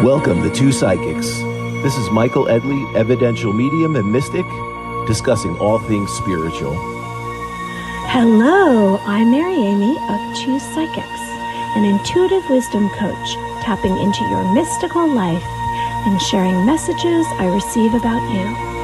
Welcome to Two Psychics. This is Michael Edley, evidential medium and mystic, discussing all things spiritual. Hello, I'm Mary Amy of Two Psychics, an intuitive wisdom coach, tapping into your mystical life and sharing messages I receive about you.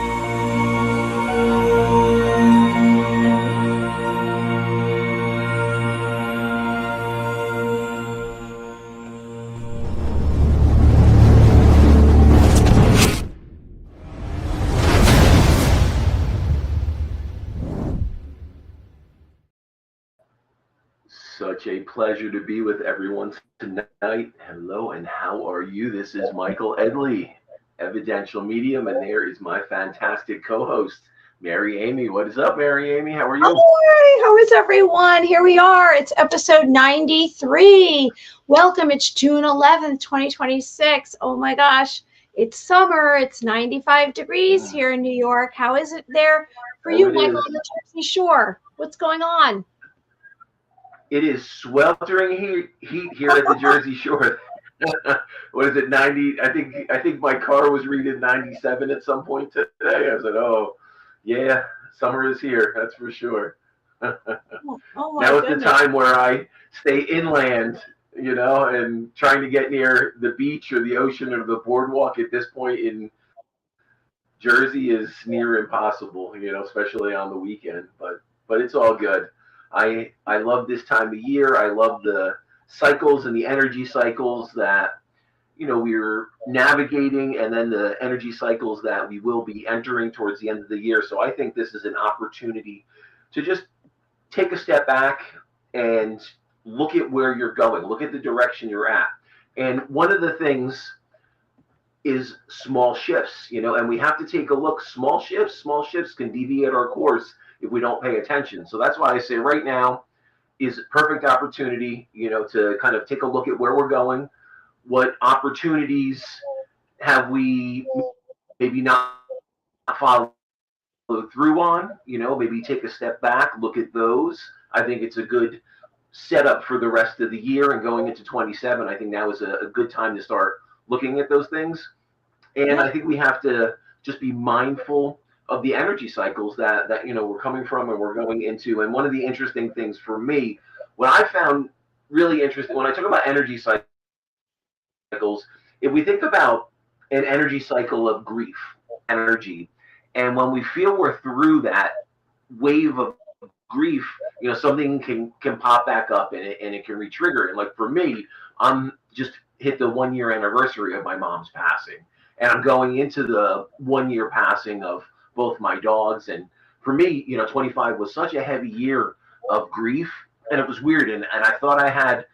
Such a pleasure to be with everyone tonight. Hello, and how are you? This is Michael Edley, evidential medium, and there is my fantastic co-host, Mary Amy. What is up, Mary Amy? How are you? Hi, how is everyone? Here we are. It's episode 93. Welcome. It's June 11th, 2026. Oh my gosh, it's summer. It's 95 degrees here in New York. How is it there for you, Michael, on the Jersey Shore? What's going on? It is sweltering heat here at the Jersey Shore. What is it, 90? I think my car was reading 97 at some point today. I said, oh, yeah, summer is here. That's for sure. Oh Now is goodness. the time where I stay inland, and trying to get near the beach or the ocean or the boardwalk at this point in Jersey is near impossible, especially on the weekend. But it's all good. I love this time of year. I love the cycles and the energy cycles that, we're navigating, and then the energy cycles that we will be entering towards the end of the year. So I think this is an opportunity to just take a step back and look at where you're going, look at the direction you're at. And one of the things is small shifts, and we have to take a look. Small shifts can deviate our course if we don't pay attention. So that's why I say right now is a perfect opportunity, to kind of take a look at where we're going. What opportunities have we maybe not followed through on, maybe take a step back, look at those. I think it's a good setup for the rest of the year and going into 27. I think now is a good time to start looking at those things. And I think we have to just be mindful of the energy cycles that we're coming from and we're going into. And one of the interesting things for me, what I found really interesting when I talk about energy cycles, if we think about an energy cycle of grief energy, and when we feel we're through that wave of grief, something can pop back up and it can re-trigger. And like for me, I'm just hit the 1 year anniversary of my mom's passing, and I'm going into the 1 year passing of both my dogs. And for me, 25 was such a heavy year of grief, and it was weird. And I thought I had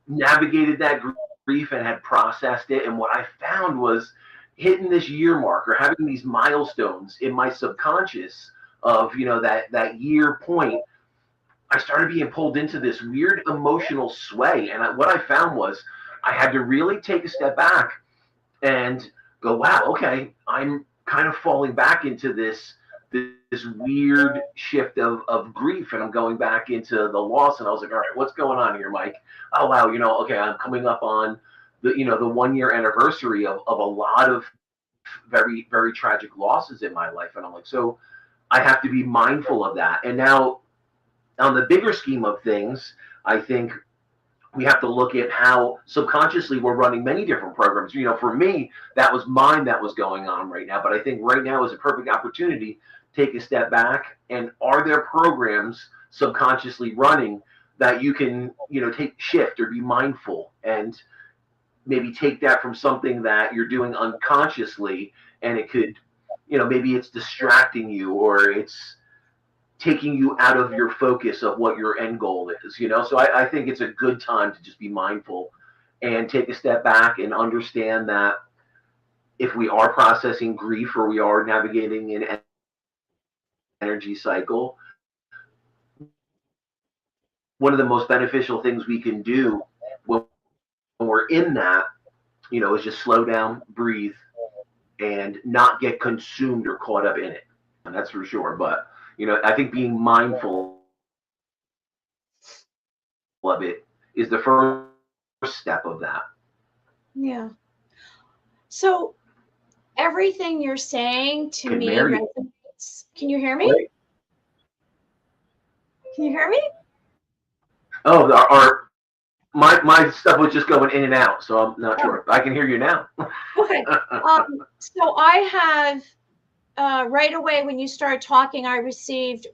navigated that grief and had processed it. And what I found was hitting this year mark or having these milestones in my subconscious of, that year point, I started being pulled into this weird emotional sway. And what I found was I had to really take a step back and go, wow, okay, I'm kind of falling back into this weird shift of grief, and I'm going back into the loss. And I was like, all right, what's going on here, Mike? Oh wow, okay, I'm coming up on the 1 year anniversary of a lot of very, very tragic losses in my life. And I'm like, so I have to be mindful of that. And now on the bigger scheme of things, I think we have to look at how subconsciously we're running many different programs. For me, that was mine that was going on right now. But I think right now is a perfect opportunity to take a step back. And are there programs subconsciously running that you can, shift or be mindful and maybe take that from something that you're doing unconsciously, and it could, maybe it's distracting you or it's taking you out of your focus of what your end goal is, So I think it's a good time to just be mindful and take a step back and understand that if we are processing grief or we are navigating an energy cycle, one of the most beneficial things we can do when we're in that, is just slow down, breathe, and not get consumed or caught up in it. And that's for sure. But I think being mindful of it is the first step of that. Yeah. So everything you're saying to Can me Mary- resonates. Can you hear me? Wait. Can you hear me? Oh, my stuff was just going in and out, so I'm not sure. I can hear you now. Okay. So I have right away when you started talking, I received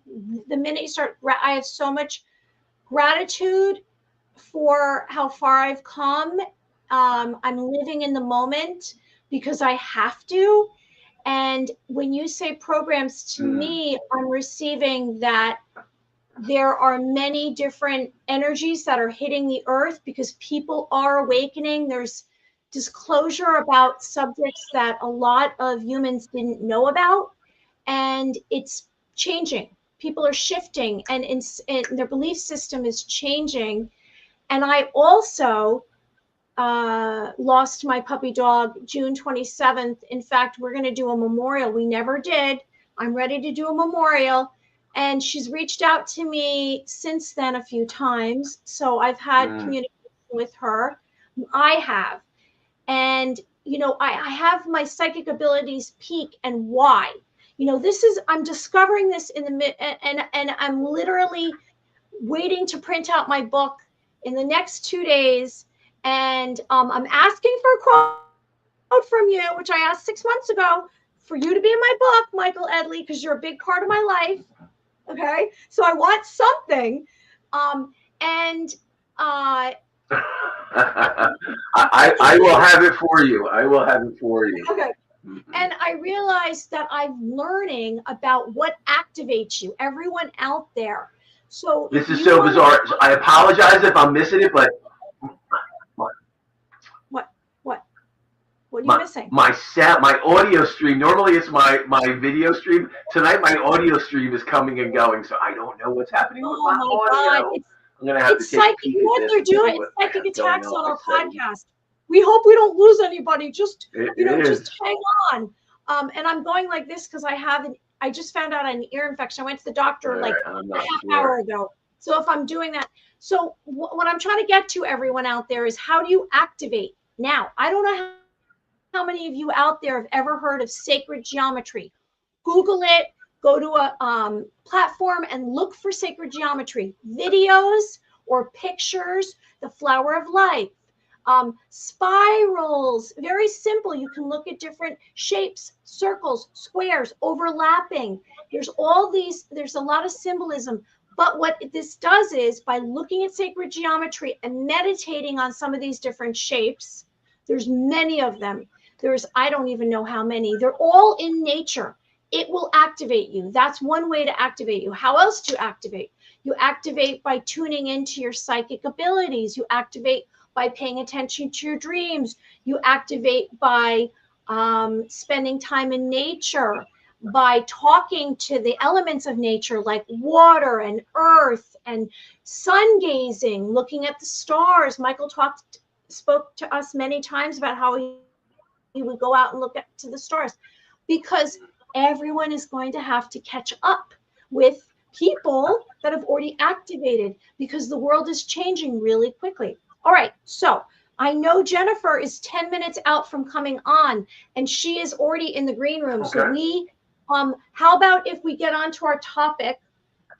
the minute you start. I have so much gratitude for how far I've come. I'm living in the moment because I have to. And when you say programs, to me, I'm receiving that there are many different energies that are hitting the earth because people are awakening. There's disclosure about subjects that a lot of humans didn't know about, and it's changing. People are shifting, and their belief system is changing. And I also lost my puppy dog June 27th. In fact, we're going to do a memorial. We never did. I'm ready to do a memorial. And she's reached out to me since then a few times. So I've had communication with her. I have. And, you know, I have my psychic abilities peak. And why? You know, I'm discovering this in the mid, and I'm literally waiting to print out my book in the next 2 days. And I'm asking for a quote from you, which I asked 6 months ago, for you to be in my book, Michael Edley, because you're a big part of my life. Okay, so I want something, and I will have it for you. I will have it for you. Okay. And I realized that I'm learning about what activates you. Everyone out there. So this is so bizarre. I apologize if I'm missing it, but what are you missing? My audio stream. Normally it's my video stream. Tonight my audio stream is coming and going, so I don't know what's happening with my audio. God. I'm gonna have to take a peek at what this they're doing. It's psychic attacks on our podcast. We hope we don't lose anybody. Just just hang on. And I'm going like this because I just found out an ear infection. I went to the doctor like a half hour ago. So if I'm doing that, so what I'm trying to get to everyone out there is, how do you activate? Now, I don't know how many of you out there have ever heard of sacred geometry. Google it, go to a platform and look for sacred geometry, videos or pictures, the flower of life, spirals, very simple. You can look at different shapes, circles, squares, overlapping. There's a lot of symbolism. But what this does is, by looking at sacred geometry and meditating on some of these different shapes, there's many of them. I don't even know how many. They're all in nature. It will activate you. That's one way to activate you. How else do you activate? You activate by tuning into your psychic abilities. You activate by paying attention to your dreams. You activate by spending time in nature, by talking to the elements of nature like water and earth, and sun gazing, looking at the stars. Michael spoke to us many times about how he would go out and look to the stars, because everyone is going to have to catch up with people that have already activated, because the world is changing really quickly. All right, so I know Jennifer is 10 minutes out from coming on, and she is already in the green room. Okay. So how about if we get on to our topic,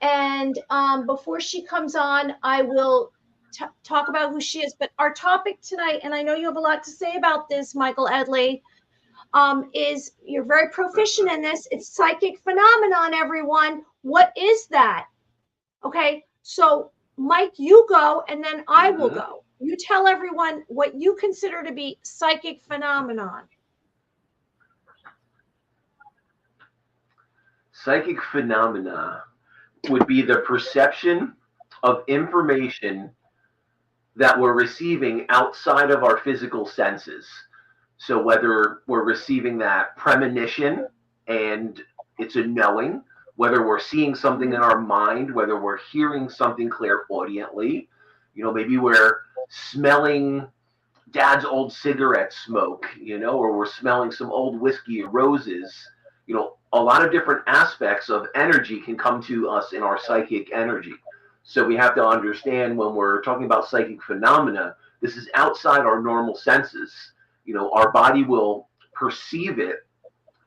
and before she comes on, I will talk about who she is. But our topic tonight, and I know you have a lot to say about this, Michael Edley, is, you're very proficient in this. It's psychic phenomenon, everyone. What is that? Okay, so Mike, you go, and then I will go. You tell everyone what you consider to be psychic phenomenon. Psychic phenomena would be the perception of information that we're receiving outside of our physical senses. So whether we're receiving that premonition and it's a knowing, whether we're seeing something in our mind, whether we're hearing something clairaudiently, maybe we're smelling dad's old cigarette smoke, or we're smelling some old whiskey or roses. A lot of different aspects of energy can come to us in our psychic energy. So we have to understand, when we're talking about psychic phenomena, this is outside our normal senses. Our body will perceive it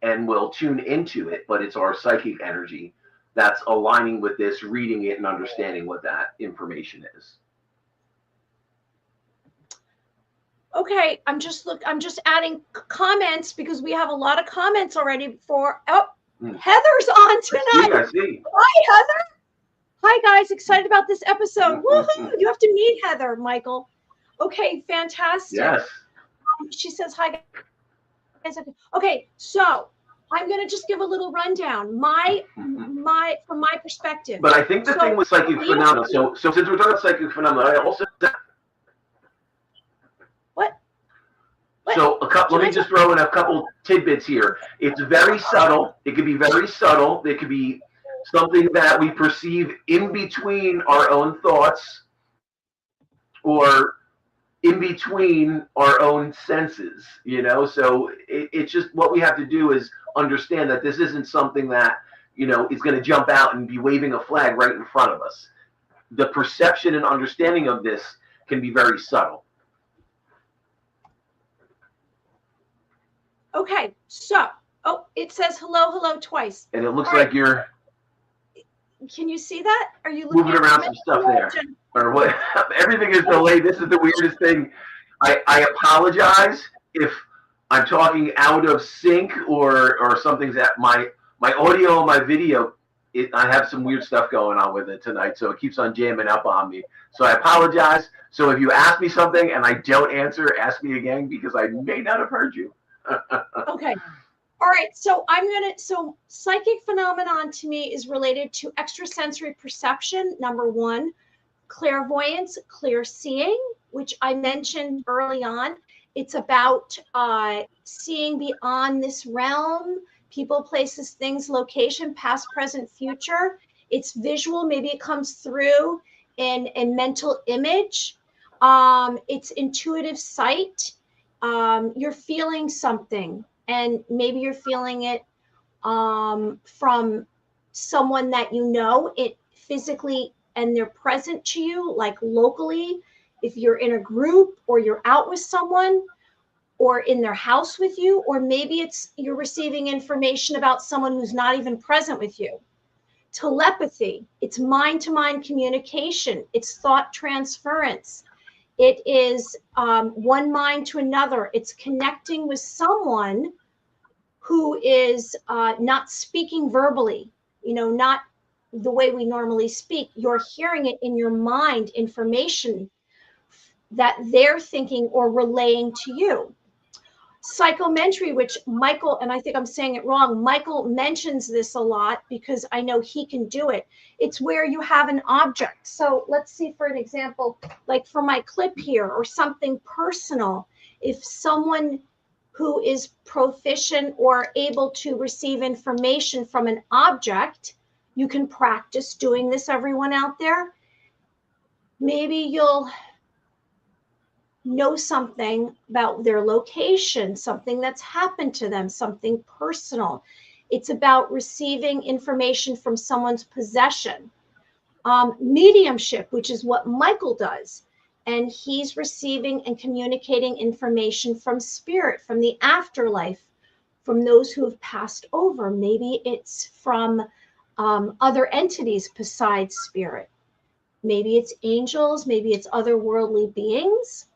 and will tune into it, but it's our psychic energy that's aligning with this, reading it and understanding what that information is. Okay, I'm just adding comments because we have a lot of comments already for Heather's on tonight. I see. Hi, Heather. Hi, guys. Excited about this episode. Woohoo! You have to meet Heather, Michael. Okay, fantastic. Yes. She says hi, guys. Okay, so I'm going to just give a little rundown. From my perspective. But I think the thing with psychic phenomena. So since we're talking about psychic phenomena, I also. What? So let me just throw in a couple tidbits here. It's very subtle. It could be very subtle. It could be something that we perceive in between our own thoughts or in between our own senses, So it's just what we have to do is understand that this isn't something that, is going to jump out and be waving a flag right in front of us. The perception and understanding of this can be very subtle. Okay, so, it says hello twice. And it looks like you're... Can you see that? Are you looking moving around some stuff there? Or what? Everything is delayed. This is the weirdest thing. I apologize if I'm talking out of sync or something's at my audio and my video. I have some weird stuff going on with it tonight, so it keeps on jamming up on me. So I apologize. So if you ask me something and I don't answer, ask me again because I may not have heard you. Okay. All right. So so psychic phenomenon to me is related to extrasensory perception. Number one, clairvoyance, clear seeing, which I mentioned early on. It's about seeing beyond this realm, people, places, things, location, past, present, future. It's visual. Maybe it comes through in a mental image. It's intuitive sight. You're feeling something, and maybe you're feeling it from someone that it physically, and they're present to you, like locally, if you're in a group or you're out with someone or in their house with you, or maybe you're receiving information about someone who's not even present with you. Telepathy, it's mind-to-mind communication, it's thought transference. It is one mind to another. It's connecting with someone who is not speaking verbally, not the way we normally speak. You're hearing it in your mind, information that they're thinking or relaying to you. Psychometry, which Michael, and I think I'm saying it wrong, Michael mentions this a lot because I know he can do it. It's where you have an object. So let's see, for an example, like for my clip here, or something personal. If someone who is proficient or able to receive information from an object, you can practice doing this, everyone out there. Maybe you'll know something about their location, something that's happened to them, something personal. It's about receiving information from someone's possession. Mediumship, which is what Michael does, and he's receiving and communicating information from spirit, from the afterlife, from those who have passed over. Maybe it's from other entities besides spirit. Maybe it's angels, maybe it's otherworldly beings.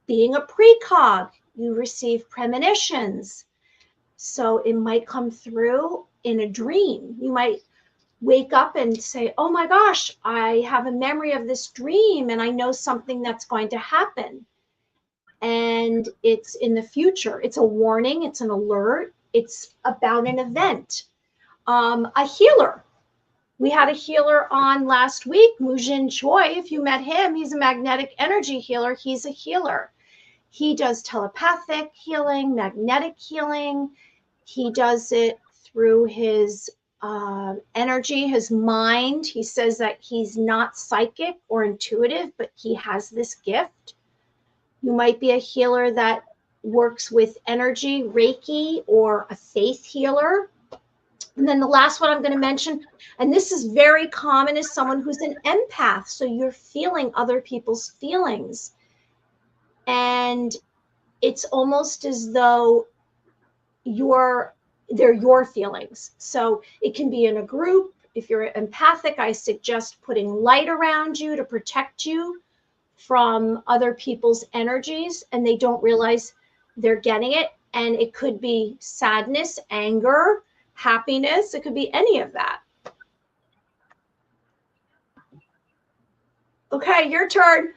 Being a precog, you receive premonitions. So it might come through in a dream. You might wake up and say, oh my gosh, I have a memory of this dream and I know something that's going to happen. And it's in the future. It's a warning, it's an alert, it's about an event. A healer. We had a healer on last week, Mujin Choi. If you met him, he's a magnetic energy healer. He's a healer. He does telepathic healing, magnetic healing. He does it through his energy, his mind. He says that he's not psychic or intuitive, but he has this gift. You might be a healer that works with energy, Reiki, or a faith healer. And then the last one I'm going to mention, and this is very common, is someone who's an empath. So you're feeling other people's feelings. And it's almost as though they're your feelings. So it can be in a group. If you're empathic, I suggest putting light around you to protect you from other people's energies, and they don't realize they're getting it. And it could be sadness, anger, happiness. It could be any of that. Okay, your turn.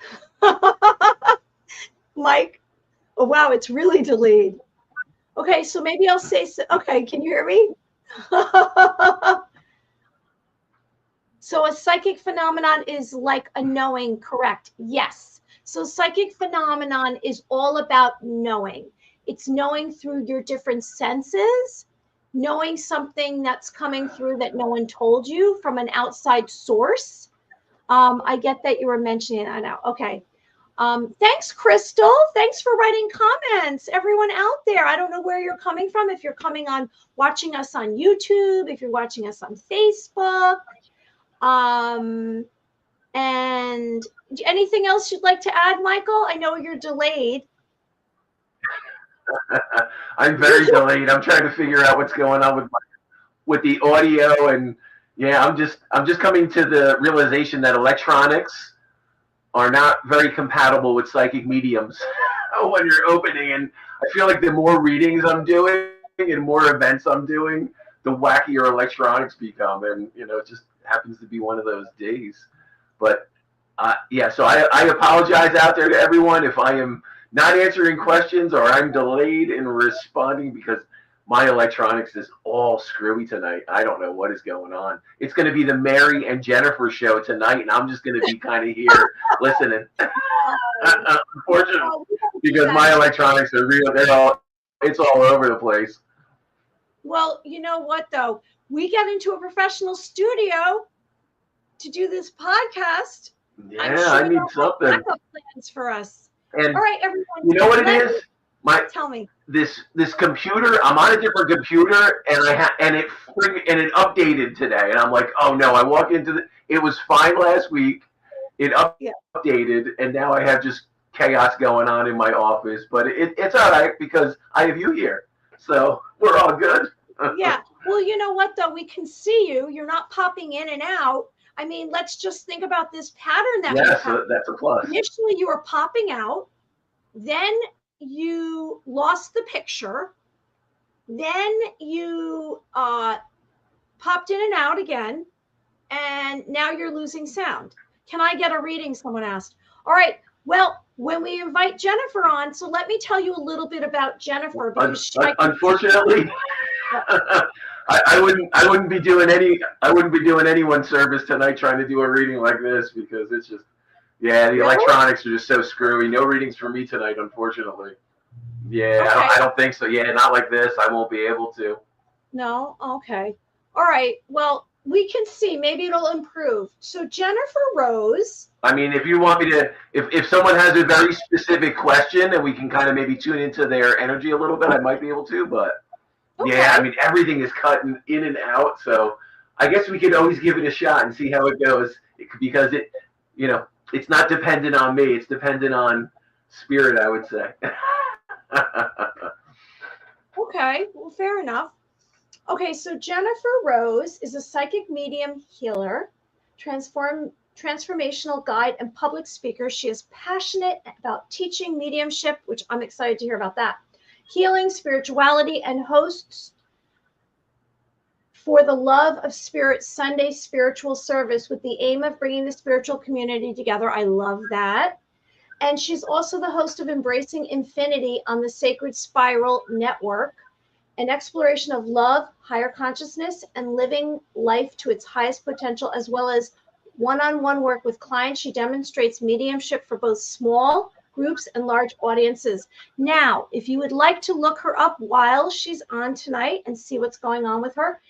Mike. Oh, wow, it's really delayed. Okay, so maybe I'll say, okay, can you hear me? So a psychic phenomenon is like a knowing, correct? Yes. So psychic phenomenon is all about knowing. It's knowing through your different senses, knowing something that's coming through that no one told you from an outside source. I get that you were mentioning that now. Okay. Thanks, Crystal. Thanks for writing comments. Everyone out there, I don't know where you're coming from. If you're watching us on YouTube, if you're watching us on Facebook, and anything else you'd like to add, Michael? I know you're delayed. I'm very delayed. I'm trying to figure out what's going on with the audio, and yeah, I'm just coming to the realization that electronics are not very compatible with psychic mediums when you're opening. And I feel like the more readings I'm doing and more events I'm doing, the wackier electronics become. And, it just happens to be one of those days. But, so I apologize out there to everyone if I am not answering questions or I'm delayed in responding, because my electronics is all screwy tonight. I don't know what is going on. It's going to be the Mary and Jennifer show tonight, and I'm just going to be kind of here listening. Unfortunately, because my electronics are real. It's all over the place. Well, you know what, though? We get into a professional studio to do this podcast. Yeah, I need something. Backup plans for us. And all right, everyone. You know what it is? Tell me. This computer. I'm on a different computer, and it updated today, and I'm like, oh no! I walk into it was fine last week. It updated, and now I have just chaos going on in my office. But it's all right because I have you here, so we're all good. Yeah. Well, you know what though? We can see you. You're not popping in and out. I mean, let's just think about this pattern that we have. That's a plus. Initially, you were popping out, then you lost the picture, then you popped in and out again, and now you're losing sound. Can I get a reading? Someone asked. All right. Well, when we invite Jennifer on, so let me tell you a little bit about Jennifer. Because unfortunately, I wouldn't be doing anyone service tonight trying to do a reading like this, because it's just. Yeah, the electronics are just so screwy. No readings for me tonight, unfortunately. Yeah, okay. I don't think so. Yeah, not like this. I won't be able to. No? Okay. All right. Well, we can see. Maybe it'll improve. So Jennifer Rose. I mean, if you want me to, if someone has a very specific question and we can kind of maybe tune into their energy a little bit, I might be able to. But, yeah, I mean, everything is cutting in and out. So I guess we could always give it a shot and see how it goes. Because it's not dependent on me. It's dependent on spirit, I would say. Okay. Well, fair enough. Okay. So Jennifer Rose is a psychic medium healer, transformational guide, and public speaker. She is passionate about teaching mediumship, which I'm excited to hear about that, healing, spirituality, and hosts for the Love of Spirit Sunday spiritual service with the aim of bringing the spiritual community together. I love that. And she's also the host of Embracing Infinity on the Sacred Spiral Network, an exploration of love, higher consciousness, and living life to its highest potential, as well as one-on-one work with clients. She demonstrates mediumship for both small groups and large audiences. Now, if you would like to look her up while she's on tonight and see what's going on with her,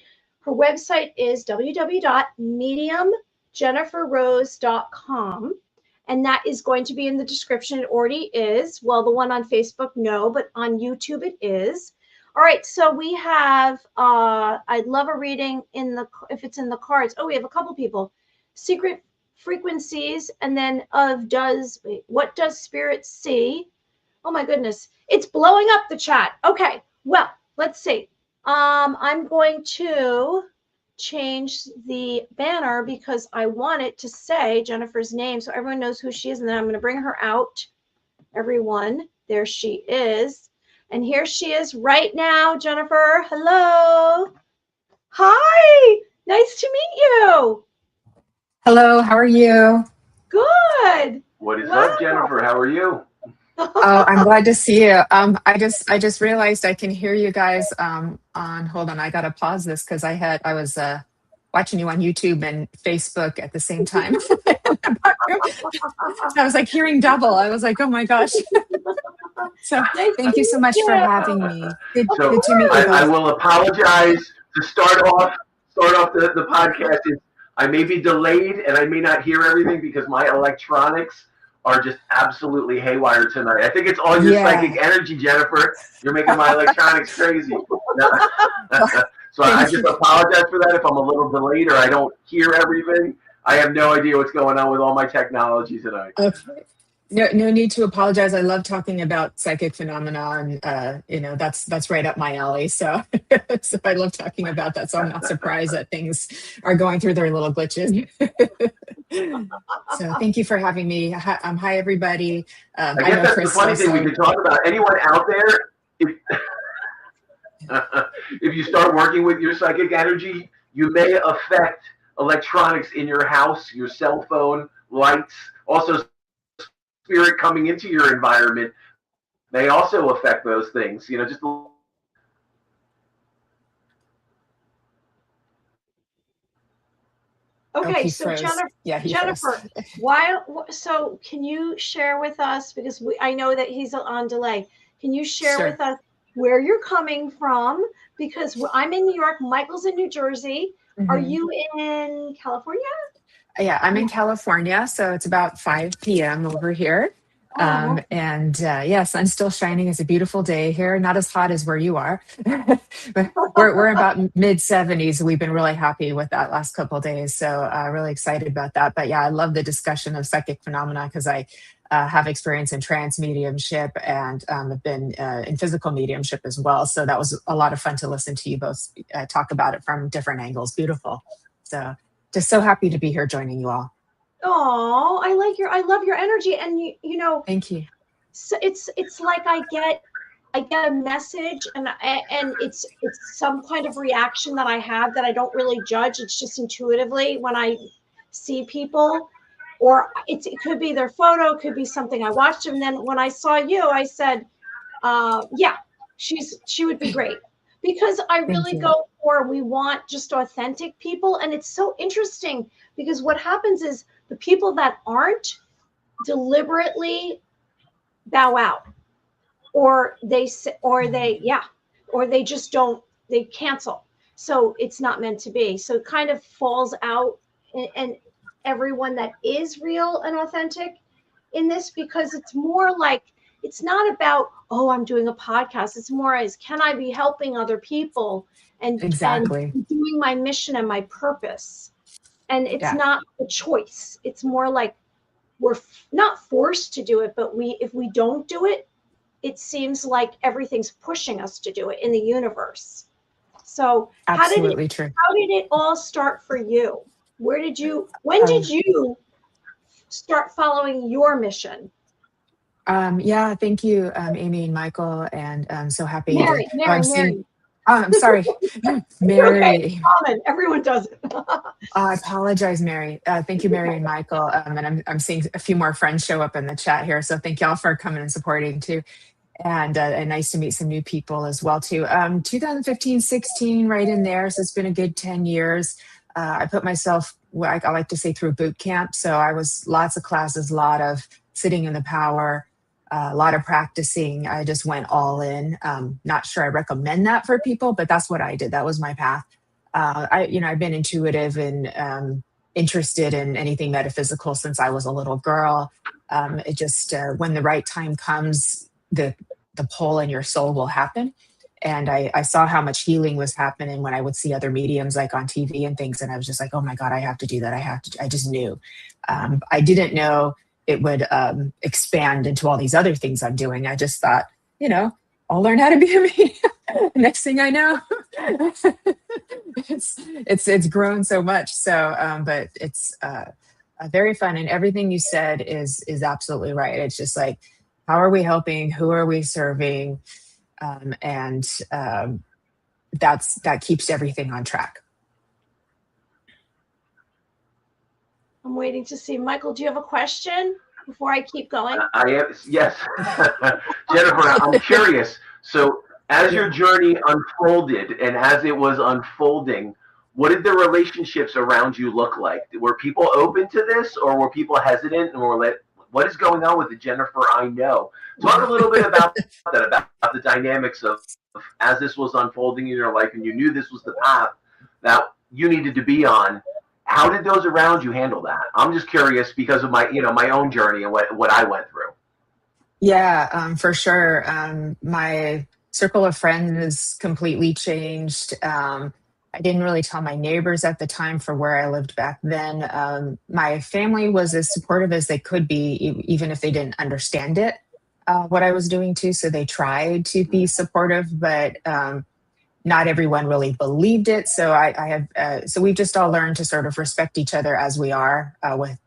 her website is www.mediumjenniferrose.com, and that is going to be in the description. It already is. Well, the one on Facebook, no, but on YouTube it is. All right, so we have, I'd love a reading if it's in the cards. Oh, we have a couple people. Secret frequencies, and then what does spirit see? Oh my goodness, it's blowing up the chat. Okay, well, let's see. I'm going to change the banner because I want it to say Jennifer's name so everyone knows who she is. And then I'm going to bring her out. Everyone, there she is. And here she is right now, Jennifer. Hello. Hi. Nice to meet you. Hello, how are you? Good. What is up, Jennifer? How are you? Oh, I'm glad to see you. I just realized I can hear you guys hold on, I gotta pause this because I was watching you on YouTube and Facebook at the same time. I was like hearing double. I was like, oh my gosh. So thank you so much for having me. Good to meet you I both. will apologize to start off the podcast. I may be delayed and I may not hear everything because my electronics are just absolutely haywire tonight. I think it's all your psychic energy, Jennifer. You're making my electronics crazy. So I just apologize for that if I'm a little delayed or I don't hear everything. I have no idea what's going on with all my technology tonight. Okay. No need to apologize. I love talking about psychic phenomena, and that's right up my alley. So, so I love talking about that. So I'm not surprised that things are going through their little glitches. So thank you for having me. Hi everybody. I guess that's Chris, the funny thing we could talk about. Anyone out there, if you start working with your psychic energy, you may affect electronics in your house, your cell phone, lights, also spirit coming into your environment may also affect those things. Just okay, so Jennifer, so can you share with us, because I know that he's on delay, can you share with us where you're coming from? Because I'm in New York, Michael's in New Jersey. Mm-hmm. Are you in California? Yeah, I'm in California, so it's about 5 p.m. over here. Sun's still shining. It's a beautiful day here. Not as hot as where you are. But we're about mid 70s. We've been really happy with that last couple of days. So really excited about that. But yeah, I love the discussion of psychic phenomena because I have experience in trance mediumship and have been in physical mediumship as well. So that was a lot of fun to listen to you both talk about it from different angles. Beautiful. So just so happy to be here joining you all. Oh, I love your energy, and you know. Thank you. So it's like I get a message, and it's some kind of reaction that I have that I don't really judge. It's just intuitively when I see people, or it could be their photo, it could be something I watched, and then when I saw you, I said, yeah, she would be great. Because I really go for, we want just authentic people. And it's so interesting because what happens is the people that aren't deliberately bow out, or they just don't, they cancel. So it's not meant to be. So it kind of falls out, and everyone that is real and authentic in this, because it's more like, it's not about, oh, I'm doing a podcast. It's more as, can I be helping other people and doing my mission and my purpose? And it's not a choice. It's more like we're not forced to do it, but if we don't do it, it seems like everything's pushing us to do it in the universe. So how did it all start for you? When did you start following your mission? Thank you, Amy and Michael, and I'm so happy. Mary. Oh, I'm sorry, Mary. Okay, common. Everyone does it. I apologize, Mary. Thank you, Mary and Michael. And I'm seeing a few more friends show up in the chat here, so thank y'all for coming and supporting too. And nice to meet some new people as well too. 2015, 16, right in there. So it's been a good 10 years. I put myself, I like to say, through boot camp. So I was lots of classes, a lot of sitting in the power. A lot of practicing. I just went all in. Not sure I recommend that for people, but that's what I did. That was my path. I've been intuitive and interested in anything metaphysical since I was a little girl. It just, when the right time comes, the pull in your soul will happen. And I saw how much healing was happening when I would see other mediums like on TV and things. And I was just like, oh my God, I have to do that. I just knew. I didn't know it would expand into all these other things I'm doing. I just thought, I'll learn how to be a medium. Next thing I know, it's grown so much. So, but it's very fun, and everything you said is absolutely right. It's just like, how are we helping? Who are we serving? And that keeps everything on track. I'm waiting to see. Michael, do you have a question before I keep going? I am, yes. Jennifer, I'm curious. So as your journey unfolded and as it was unfolding, what did the relationships around you look like? Were people open to this, or were people hesitant and were like, what is going on with the Jennifer I know? Talk a little bit about that, about the dynamics of as this was unfolding in your life and you knew this was the path that you needed to be on. How did those around you handle that? I'm just curious because of my, my own journey and what I went through. Yeah, for sure. My circle of friends has completely changed. I didn't really tell my neighbors at the time for where I lived back then. My family was as supportive as they could be, even if they didn't understand it, what I was doing too. So they tried to be supportive, but not everyone really believed it. So so we've just all learned to sort of respect each other as we are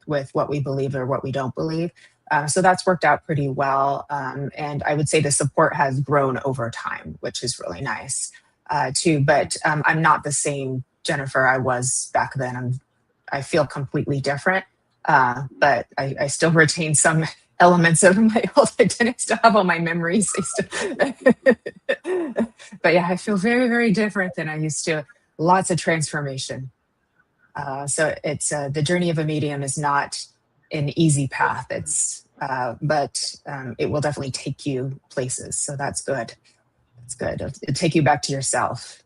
with what we believe or what we don't believe. So that's worked out pretty well. And I would say the support has grown over time, which is really nice too. But I'm not the same Jennifer I was back then. I feel completely different, but I still retain some elements of my old identity. Still have all my memories. But yeah, I feel very, very different than I used to. Lots of transformation. So it's the journey of a medium is not an easy path. But it will definitely take you places. So that's good. That's good. It'll take you back to yourself,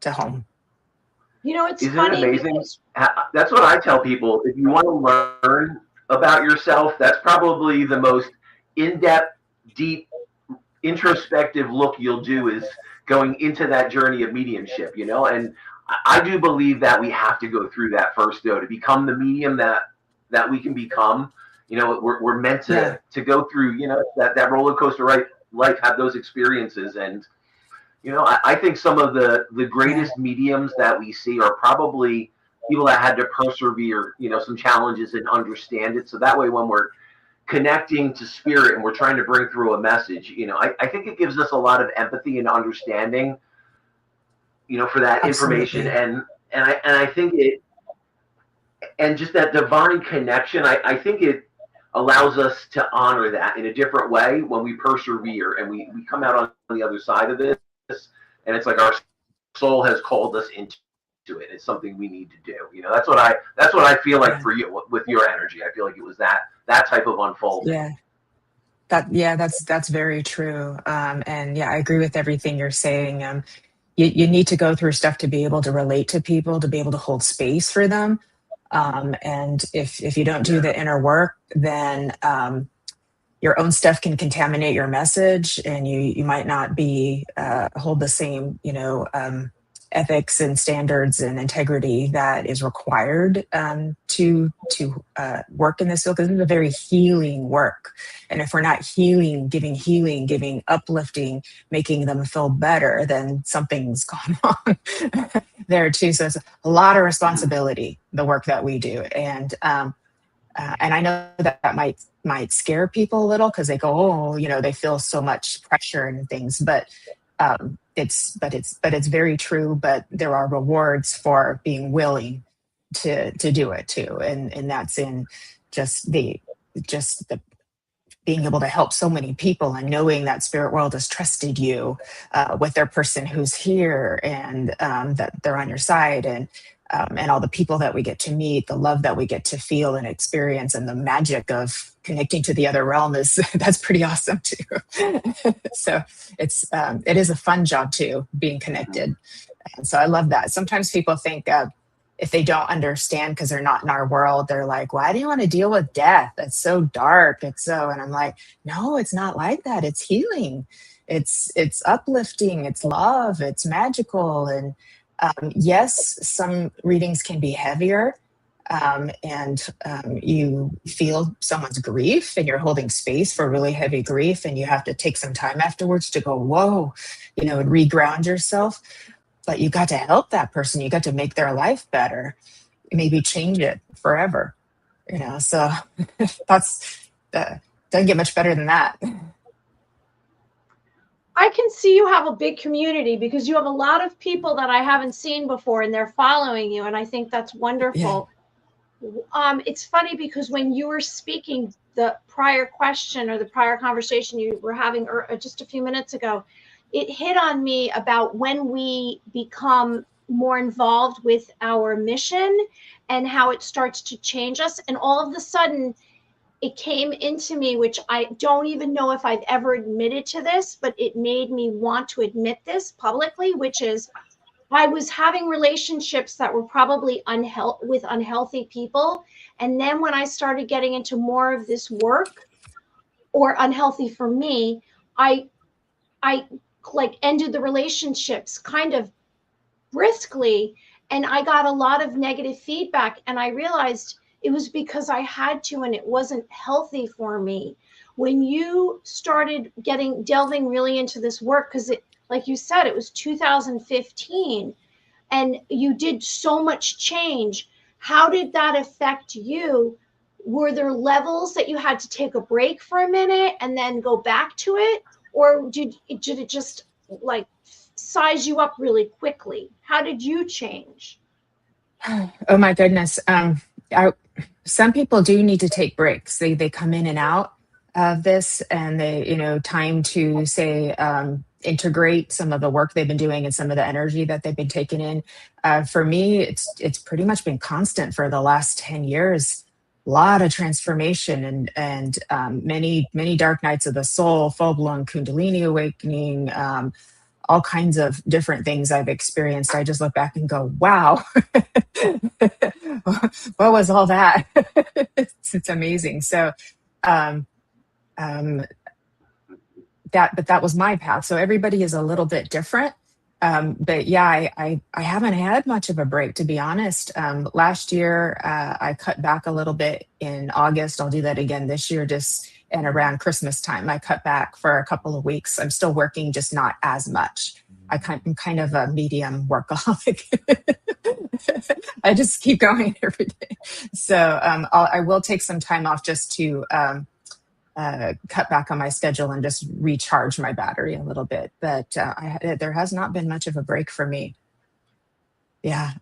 to home. It's Isn't funny. it amazing? That's what I tell people. If you want to learn about yourself, that's probably the most in-depth, deep, introspective look you'll do is going into that journey of mediumship, and I do believe that we have to go through that first, though, to become the medium that we can become. We're meant to go through, that roller coaster life, have those experiences. And, I think some of the greatest mediums that we see are probably people that had to persevere, some challenges and understand it. So that way, when we're connecting to spirit and we're trying to bring through a message, I think it gives us a lot of empathy and understanding, for that information. And I think and just that divine connection, I think it allows us to honor that in a different way when we persevere and we come out on the other side of this, and it's like our soul has called us into it. It's something we need to do. That's what I feel like for you with your energy. I feel like it was that type of unfolding. That's very true. And I agree with everything you're saying. You need to go through stuff to be able to relate to people, to be able to hold space for them. And if you don't do the inner work, then your own stuff can contaminate your message, and you might not be hold the same ethics and standards and integrity that is required to work in this field, because this is a very healing work. And if we're not giving uplifting, making them feel better, then something's gone wrong there too. So it's a lot of responsibility, the work that we do. And I know that might scare people a little, because they go, they feel so much pressure and things, but it's very true. But there are rewards for being willing to do it too, and that's in just the being able to help so many people, and knowing that spirit world has trusted you with their person who's here, and that they're on your side, and all the people that we get to meet, the love that we get to feel and experience, and the magic of connecting to the other realm that's pretty awesome too. So it is a fun job too, being connected. And so I love that. Sometimes people think if they don't understand because they're not in our world, they're like, why do you want to deal with death? That's so dark. And I'm like, no, it's not like that. It's healing. It's uplifting. It's love. It's magical. And yes, some readings can be heavier, and you feel someone's grief and you're holding space for really heavy grief, and you have to take some time afterwards to go, whoa, and reground yourself. But you got to help that person. You got to make their life better, maybe change it forever. So that's doesn't get much better than that. I can see you have a big community because you have a lot of people that I haven't seen before, and they're following you, and I think that's wonderful. Yeah. It's funny because when you were speaking, the prior question or the prior conversation you were having just a few minutes ago, it hit on me about when we become more involved with our mission and how it starts to change us. And all of a sudden, it came into me, which I don't even know if I've ever admitted to this, but it made me want to admit this publicly, which is I was having relationships that were probably with unhealthy people. And then when I started getting into more of this work, or unhealthy for me, I like ended the relationships kind of briskly. And I got a lot of negative feedback. And I realized it was because I had to, and it wasn't healthy for me. When you started delving really into this work, because like you said, it was 2015, and you did so much change. How did that affect you? Were there levels that you had to take a break for a minute and then go back to it? Or did it just like size you up really quickly? How did you change? Oh my goodness. Some people do need to take breaks. They come in and out of this, and they, time to say, integrate some of the work they've been doing and some of the energy that they've been taking in. For me, it's pretty much been constant for the last 10 years. A lot of transformation and many dark nights of the soul, full-blown Kundalini awakening, all kinds of different things I've experienced. I just look back and go, wow, what was all that? It's amazing. So that was my path. So everybody is a little bit different. But yeah, I haven't had much of a break, to be honest. Last year, I cut back a little bit in August. I'll do that again this year, and around Christmas time, I cut back for a couple of weeks. I'm still working, just not as much. I'm kind of a medium workaholic. I just keep going every day. So I will take some time off just to cut back on my schedule and just recharge my battery a little bit. But there has not been much of a break for me. Yeah.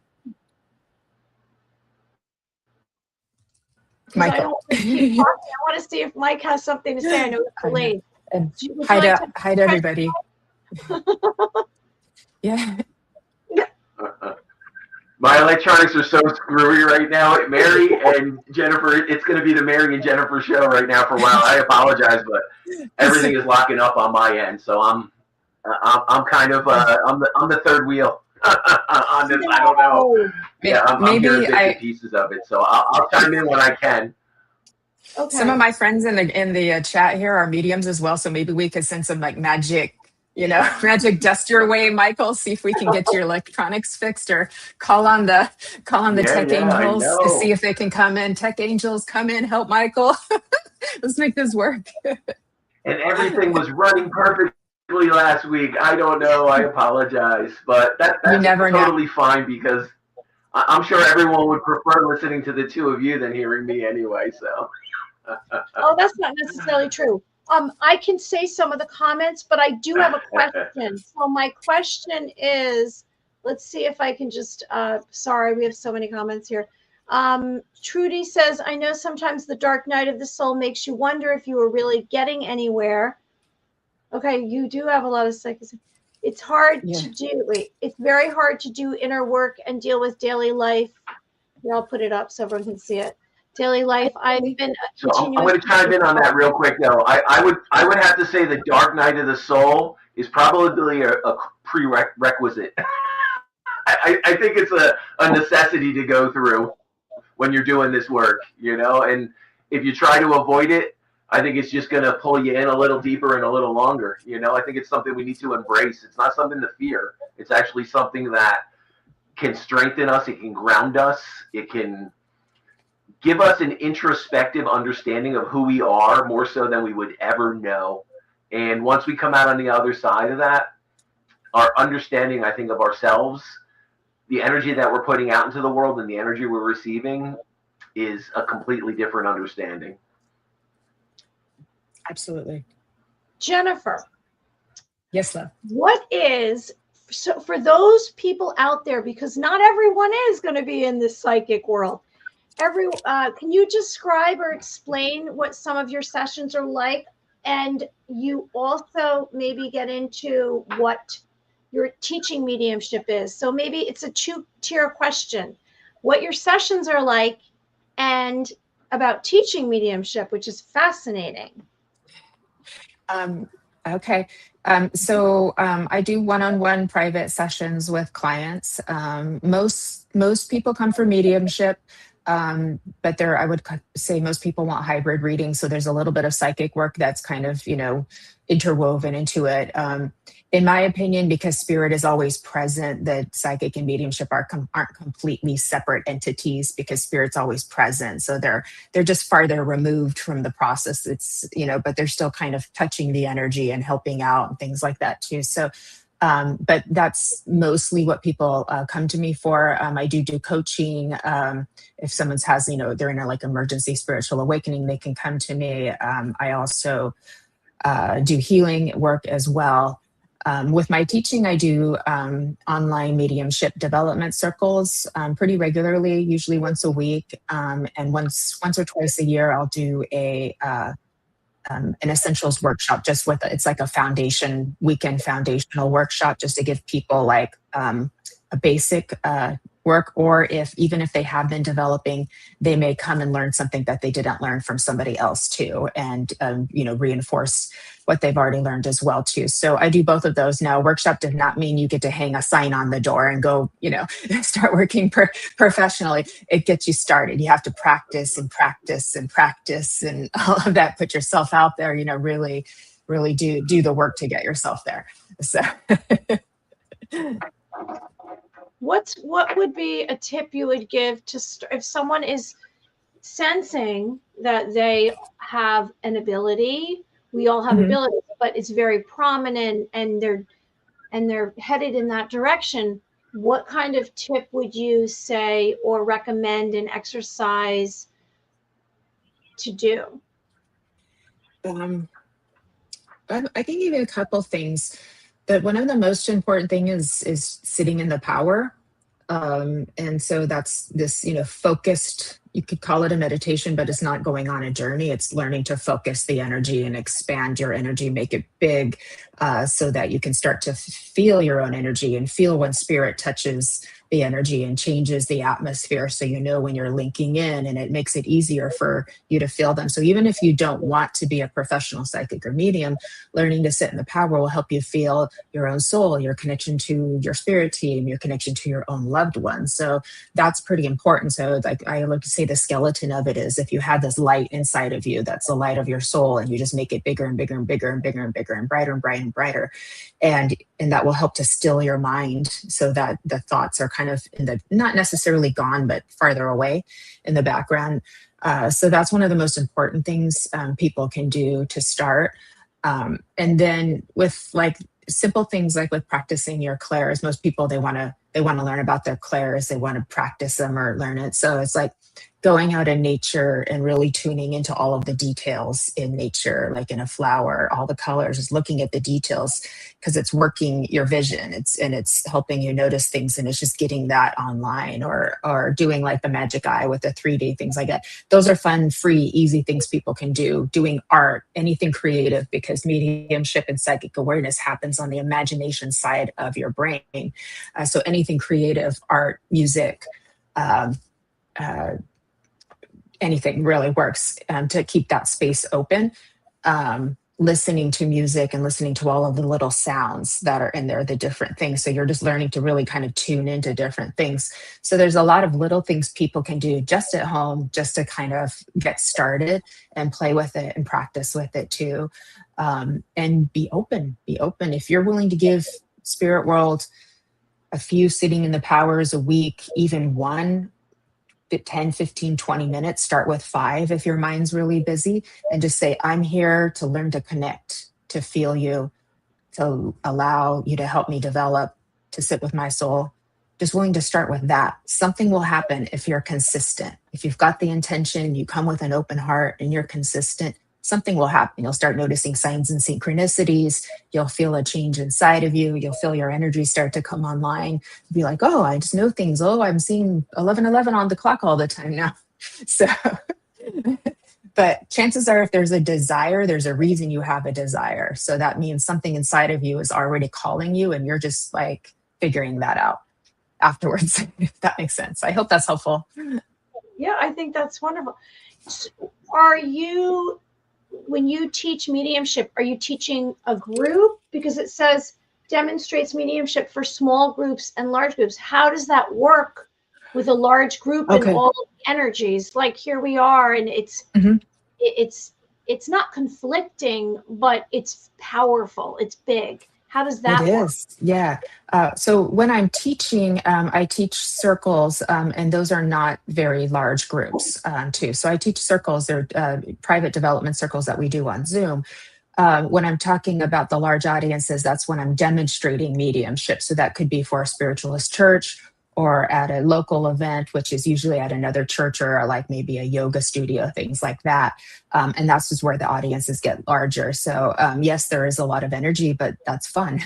Michael. I want to see if Mike has something to say. I know it's delayed. Hi to everybody. Yeah. My electronics are so screwy right now. Mary and Jennifer, it's going to be the Mary and Jennifer show right now for a while. I apologize, but everything is locking up on my end, so I'm kind of I'm the third wheel on this. I don't know. Yeah, I'm hearing bits and pieces of it, so I'll chime in when I can. Okay. Some of my friends in the chat here are mediums as well, so maybe we could send some like magic dust your way, Michael. See if we can get your electronics fixed, or call on the tech angels to see if they can come in. Tech angels, come in, help Michael. Let's make this work. And everything was running perfectly last week. I don't know. I apologize, but that's totally fine, because I'm sure everyone would prefer listening to the two of you than hearing me anyway. So. Oh, that's not necessarily true. I can say some of the comments, but I do have a question. So my question is, let's see if I can just, sorry, we have so many comments here. Trudy says, I know sometimes the dark night of the soul makes you wonder if you were really getting anywhere. Okay, you do have a lot of psychics. It's hard to do. It's very hard to do inner work and deal with daily life. Here, I'll put it up so everyone can see it. Daily life. I've been. So I'm going to chime in on that real quick, though. I would have to say the dark night of the soul is probably a prerequisite. I think it's a necessity to go through when you're doing this work, and if you try to avoid it, I think it's just going to pull you in a little deeper and a little longer. I think it's something we need to embrace. It's not something to fear. It's actually something that can strengthen us. It can ground us. It can give us an introspective understanding of who we are more so than we would ever know. And once we come out on the other side of that, our understanding, I think, of ourselves, the energy that we're putting out into the world and the energy we're receiving is a completely different understanding. Absolutely. Jennifer. Yes, love. What is, so for those people out there, because not everyone is going to be in this psychic world, can you describe or explain what some of your sessions are like? And you also maybe get into what your teaching mediumship is. So maybe it's a two-tier question. What your sessions are like and about teaching mediumship, which is fascinating. Okay. So I do one-on-one private sessions with clients. Most people come for mediumship, but I would say most people want hybrid reading. So there's a little bit of psychic work that's kind of, interwoven into it. In my opinion, because spirit is always present, that psychic and mediumship aren't completely separate entities, because spirit's always present. So they're just farther removed from the process. It's, but they're still kind of touching the energy and helping out and things like that too. So, but that's mostly what people come to me for. I do coaching. If someone has, they're in a like emergency spiritual awakening, they can come to me. I also do healing work as well. With my teaching, I do online mediumship development circles pretty regularly, usually once a week. And once or twice a year, I'll do an essentials workshop, it's like a weekend foundational workshop, just to give people like a basic work, or even if they have been developing, they may come and learn something that they didn't learn from somebody else too, and reinforce what they've already learned as well too. So I do both of those now. Workshop does not mean you get to hang a sign on the door and go, start working professionally. It gets you started. You have to practice and practice and practice and all of that. Put yourself out there. Really, really do the work to get yourself there. So. What would be a tip you would give to if someone is sensing that they have an ability? We all have abilities, but it's very prominent, and they're headed in that direction. What kind of tip would you say or recommend an exercise to do? I can give you a couple things. But one of the most important thing is sitting in the power. And so that's this, focused, you could call it a meditation, but it's not going on a journey. It's learning to focus the energy and expand your energy, make it big, so that you can start to feel your own energy and feel when spirit touches the energy and changes the atmosphere. So when you're linking in, and it makes it easier for you to feel them. So even if you don't want to be a professional psychic or medium, learning to sit in the power will help you feel your own soul, your connection to your spirit team, your connection to your own loved ones. So that's pretty important. So like I like to say, the skeleton of it is, if you have this light inside of you, that's the light of your soul, and you just make it bigger and bigger and bigger and bigger and bigger and brighter and brighter and brighter. And that will help to still your mind, so that the thoughts are kind of not necessarily gone, but farther away in the background. So that's one of the most important things people can do to start. And then with like simple things like with practicing your clairs, most people, they want to learn about their clairs. They want to practice them or learn it. So it's like going out in nature and really tuning into all of the details in nature, like in a flower, all the colors, just looking at the details, because it's working your vision. It's helping you notice things, and it's just getting that online, or doing like the magic eye with the 3D, things like that. Those are fun, free, easy things people can do. Doing art, anything creative, because mediumship and psychic awareness happens on the imagination side of your brain. So anything creative, art, music, anything really works to keep that space open. Listening to music and listening to all of the little sounds that are in there, the different things. So you're just learning to really kind of tune into different things. So there's a lot of little things people can do just at home, just to kind of get started and play with it and practice with it too. And be open. If you're willing to give spirit world a few sitting in the powers a week, even one, 10, 15, 20 minutes. Start with 5 if your mind's really busy, and just say, I'm here to learn to connect, to feel you, to allow you to help me develop, to sit with my soul. Just willing to start with that. Something will happen if you're consistent. If you've got the intention, you come with an open heart and you're consistent, something will happen. You'll start noticing signs and synchronicities. You'll feel a change inside of you. You'll feel your energy start to come online. Be like, oh, I just know things. Oh, I'm seeing 11:11 on the clock all the time now. So, but chances are, if there's a desire, there's a reason you have a desire. So that means something inside of you is already calling you, and you're just like figuring that out afterwards, if that makes sense. I hope that's helpful. Yeah, I think that's wonderful. Are you, when you teach mediumship, are you teaching a group? Because it says demonstrates mediumship for small groups and large groups. How does that work with a large group and all of the energies? Like here we are, and it's not conflicting, but it's powerful. It's big. How does that work? It is, yeah. So when I'm teaching, I teach circles, and those are not very large groups too. So I teach circles. They're private development circles that we do on Zoom. When I'm talking about the large audiences, that's when I'm demonstrating mediumship. So that could be for a spiritualist church or at a local event, which is usually at another church or like maybe a yoga studio, things like that. And that's just where the audiences get larger. So yes, there is a lot of energy, but that's fun.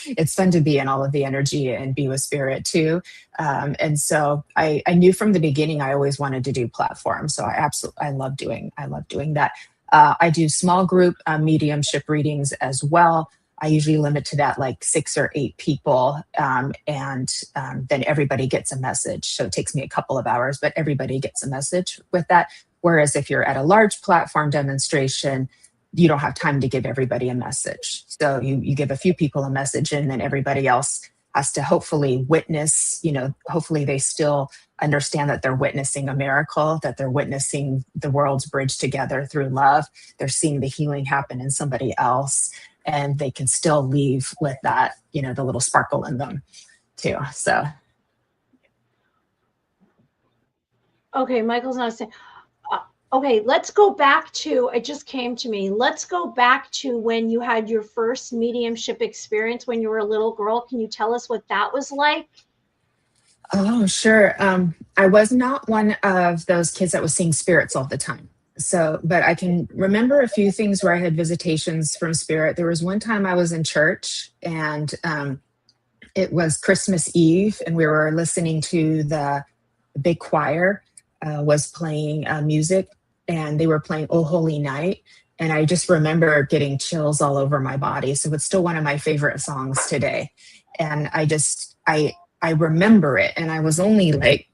It's fun to be in all of the energy and be with spirit too. And so I knew from the beginning, I always wanted to do platforms. So I love doing that. I do small group mediumship readings as well. I usually limit to that like 6 or 8 people, and then everybody gets a message. So it takes me a couple of hours, but everybody gets a message with that. Whereas if you're at a large platform demonstration, you don't have time to give everybody a message. So you give a few people a message, and then everybody else has to hopefully witness, hopefully they still understand that they're witnessing a miracle, that they're witnessing the world's bridge together through love. They're seeing the healing happen in somebody else, and they can still leave with that, the little sparkle in them too. So. Okay, Michael's not saying, okay, let's go back to, it just came to me. Let's go back to when you had your first mediumship experience when you were a little girl. Can you tell us what that was like? Oh, sure. I was not one of those kids that was seeing spirits all the time. So, but I can remember a few things where I had visitations from spirit. There was one time I was in church, and it was Christmas Eve, and we were listening to the big choir was playing music, and they were playing "Oh Holy Night." And I just remember getting chills all over my body. So it's still one of my favorite songs today. And I remember it, and I was only like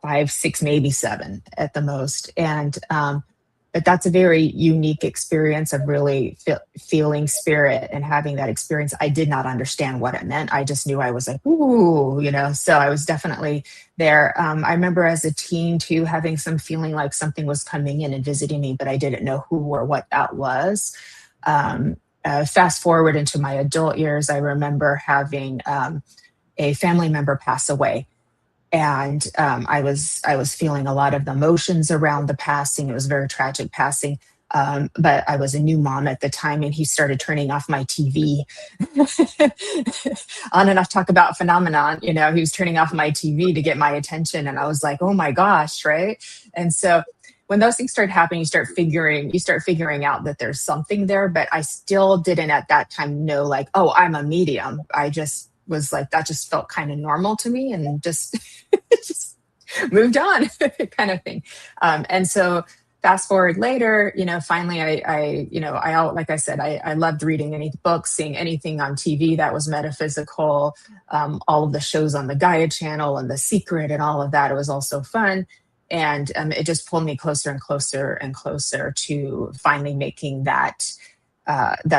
5, 6, maybe 7 at the most. And, but that's a very unique experience of really feeling spirit and having that experience. I did not understand what it meant. I just knew I was like, ooh, so I was definitely there. I remember as a teen too, having some feeling like something was coming in and visiting me, but I didn't know who or what that was. Fast forward into my adult years, I remember having a family member pass away. And I was feeling a lot of the emotions around the passing. It was a very tragic passing. But I was a new mom at the time, and he started turning off my TV. On and off, talk about phenomenon. He was turning off my TV to get my attention. And I was like, oh my gosh, right? And so when those things start happening, you start figuring out that there's something there. But I still didn't at that time know like, oh, I'm a medium. I just was like, that just felt kind of normal to me, and just moved on kind of thing. And so fast forward later, finally I like I said, I loved reading any books, seeing anything on TV that was metaphysical, all of the shows on the Gaia channel and The Secret and all of that. It was also fun. And it just pulled me closer and closer and closer to finally making that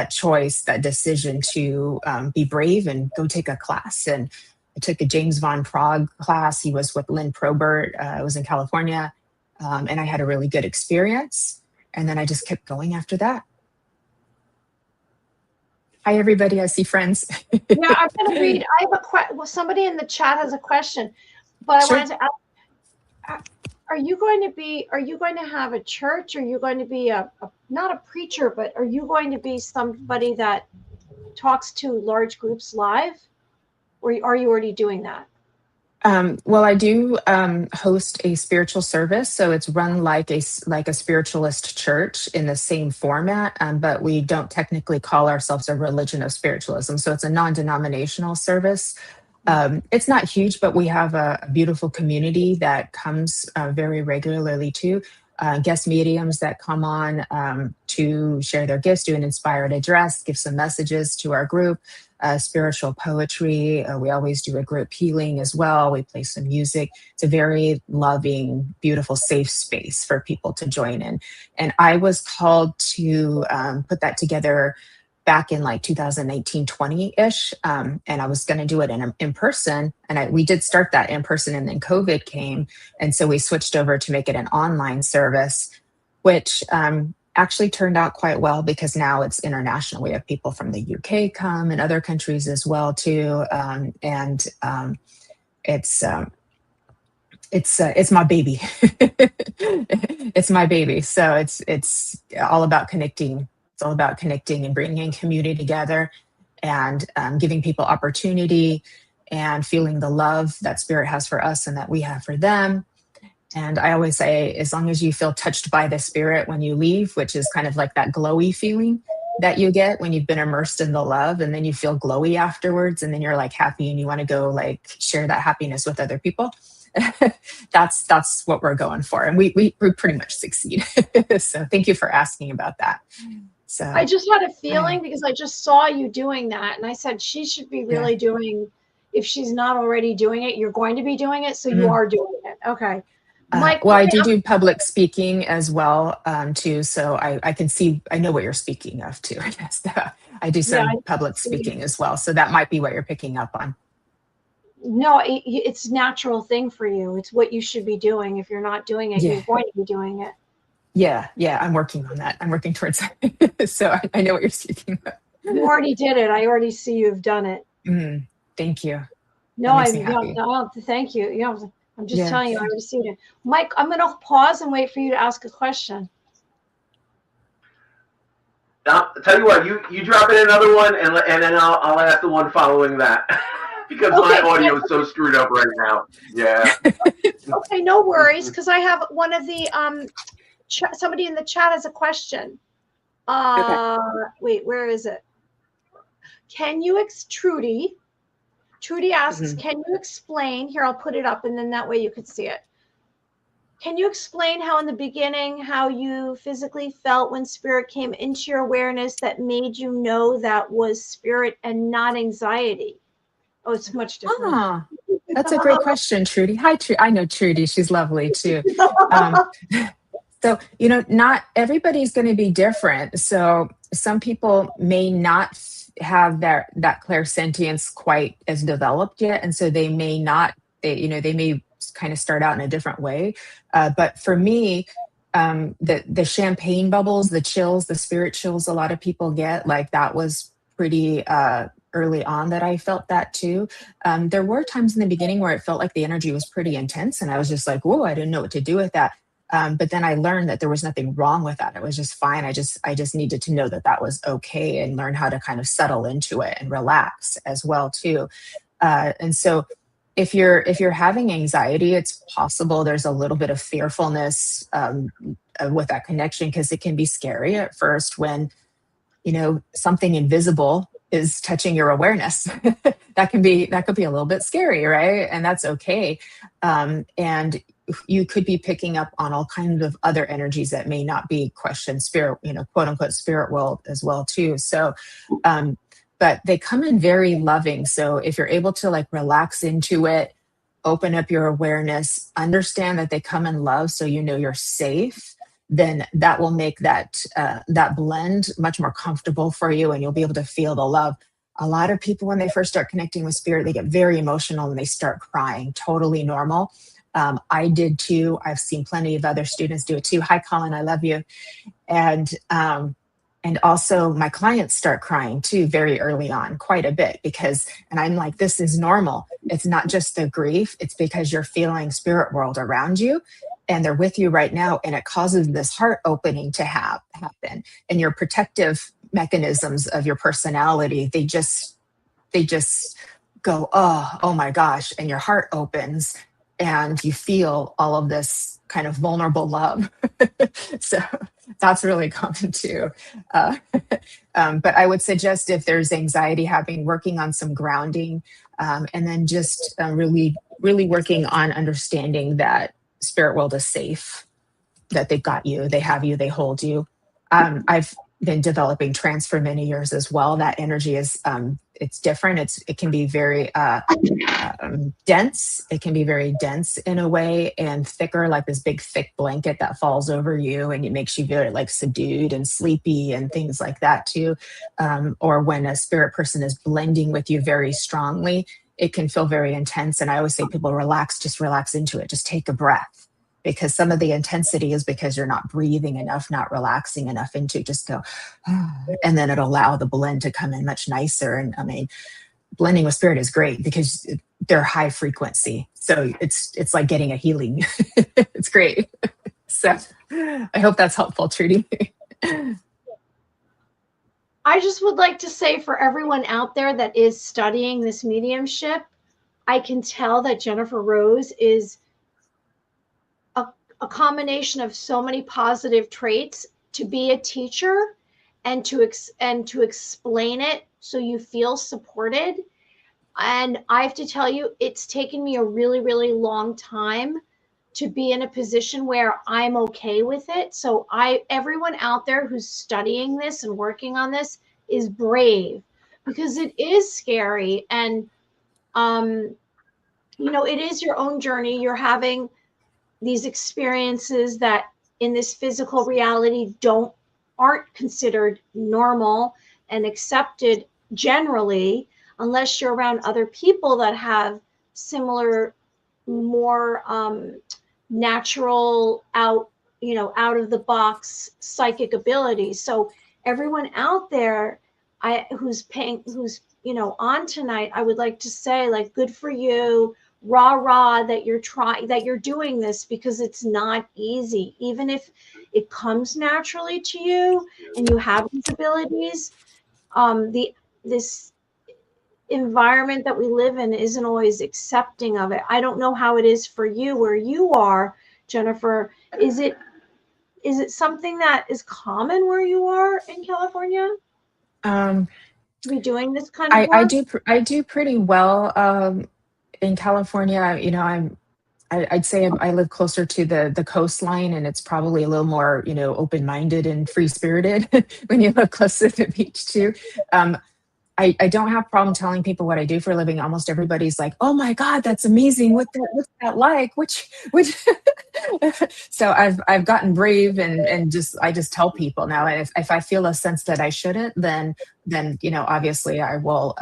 choice, that decision to be brave and go take a class. And I took a James Von Prague class. He was with Lynn Probert. I was in California, and I had a really good experience. And then I just kept going after that. Hi, everybody. I see friends. Yeah, I'm going to read. I have somebody in the chat has a question, but Sure. I wanted to ask, are you going to have a church? Are you going to be not a preacher, but are you going to be somebody that talks to large groups live? Or are you already doing that? Well, I do host a spiritual service, so it's run like a spiritualist church in the same format, but we don't technically call ourselves a religion of spiritualism. So it's a non-denominational service. It's not huge, but we have a beautiful community that comes very regularly too. Guest mediums that come on to share their gifts, do an inspired address, give some messages to our group. Spiritual poetry. We always do a group healing as well. We play some music. It's a very loving, beautiful, safe space for people to join in. And I was called to put that together back in like 2019, 20-ish. And I was going to do it in person. And we did start that in person, and then COVID came. And so we switched over to make it an online service, which actually turned out quite well, because now it's international. We have people from the UK come, and other countries as well too. It's my baby. It's my baby. So it's all about connecting. It's all about connecting and bringing community together, and giving people opportunity, and feeling the love that Spirit has for us and that we have for them. And I always say, as long as you feel touched by the Spirit when you leave, which is kind of like that glowy feeling that you get when you've been immersed in the love, and then you feel glowy afterwards, and then you're like happy and you want to go like share that happiness with other people. That's what we're going for. And we pretty much succeed. So thank you for asking about that. So I just had a feeling, because I just saw you doing that, and I said she should be really doing, if she's not already doing it, you're going to be doing it. So you are doing it. Okay. Mike, well, I do public speaking as well, too. So I know what you're speaking of too. Yes, I do some public speaking as well. So that might be what you're picking up on. No, it's a natural thing for you. It's what you should be doing. If you're not doing it, you're going to be doing it. Yeah. I'm working on that. I'm working towards that. So I know what you're speaking of. You already did it. I already see you've done it. Thank you. No, thank you. I'm just telling you, I received it. Mike, I'm going to pause and wait for you to ask a question. I'll tell you what, you drop in another one, and then I'll ask the one following that. Because my audio is so screwed up right now. Yeah. Okay, no worries, because I have one of the somebody in the chat has a question. Wait, where is it? Can you Trudy asks, can you explain, here, I'll put it up, and then that way you could see it. Can you explain how in the beginning, how you physically felt when Spirit came into your awareness that made you know that was Spirit and not anxiety? Oh, it's much different. That's a great question, Trudy. Hi, Trudy. I know Trudy. She's lovely too. So, not everybody's going to be different. So some people may not have that clairsentience quite as developed yet. And so they may not, they may kind of start out in a different way. But for me, the champagne bubbles, the chills, the spirit chills a lot of people get, like that was pretty early on that I felt that too. There were times in the beginning where it felt like the energy was pretty intense, and I was just like, whoa, I didn't know what to do with that. But then I learned that there was nothing wrong with that. It was just fine. I just needed to know that was okay, and learn how to kind of settle into it and relax as well too. And so if you're having anxiety, it's possible there's a little bit of fearfulness with that connection, because it can be scary at first when something invisible is touching your awareness. that could be a little bit scary, right? And that's okay. And you could be picking up on all kinds of other energies that may not be question spirit, quote unquote spirit world as well too. So, but they come in very loving. So if you're able to like relax into it, open up your awareness, understand that they come in love, so you're safe, then that will make that blend much more comfortable for you, and you'll be able to feel the love. A lot of people, when they first start connecting with spirit, they get very emotional and they start crying. Totally normal. I did too. I've seen plenty of other students do it too. Hi, Colin, I love you. And also my clients start crying too very early on, quite a bit, and I'm like, this is normal. It's not just the grief. It's because you're feeling spirit world around you. and they're with you right now, and it causes this heart opening to happen, and your protective mechanisms of your personality, they just go, oh my gosh, and your heart opens and you feel all of this kind of vulnerable love. So that's really common too. But I would suggest, if there's anxiety happening, working on some grounding, and then just really working on understanding that spirit world is safe, that they've got you, they have you, they hold you. I've been developing trance for many years as well. That energy is, it's different. It can be very dense. It can be very dense in a way, and thicker, like this big thick blanket that falls over you, and it makes you very like subdued and sleepy and things like that too. Or when a spirit person is blending with you very strongly, it can feel very intense. And I always say, people, relax, just relax into it. Just take a breath, because some of the intensity is because you're not breathing enough, not relaxing enough into, just go, and then it'll allow the blend to come in much nicer. And I mean, blending with spirit is great because they're high frequency. So it's like getting a healing. It's great. So I hope that's helpful, Trudy. I just would like to say, for everyone out there that is studying this mediumship, I can tell that Jennifer Rose is a combination of so many positive traits to be a teacher and to explain it so you feel supported. And I have to tell you, it's taken me a really, really long time to be in a position where I'm okay with it. So everyone out there who's studying this and working on this is brave, because it is scary. And, it is your own journey. You're having these experiences that in this physical reality aren't considered normal and accepted generally, unless you're around other people that have similar, more natural, out of the box psychic abilities. So everyone out there who's on tonight, I would like to say, like, good for you. Rah that you're doing this, because it's not easy. Even if it comes naturally to you and you have these abilities, this environment that we live in isn't always accepting of it. I don't know how it is for you where you are, Jennifer. Is it something that is common where you are in California? To be doing this kind of work? I do pretty well in California. I'd say I live closer to the coastline, and it's probably a little more, open-minded and free-spirited when you live close to the beach too. I don't have a problem telling people what I do for a living. Almost everybody's like, "Oh my God, that's amazing! What's that like?" Which so I've gotten brave, and I just tell people now. And if I feel a sense that I shouldn't, then obviously I will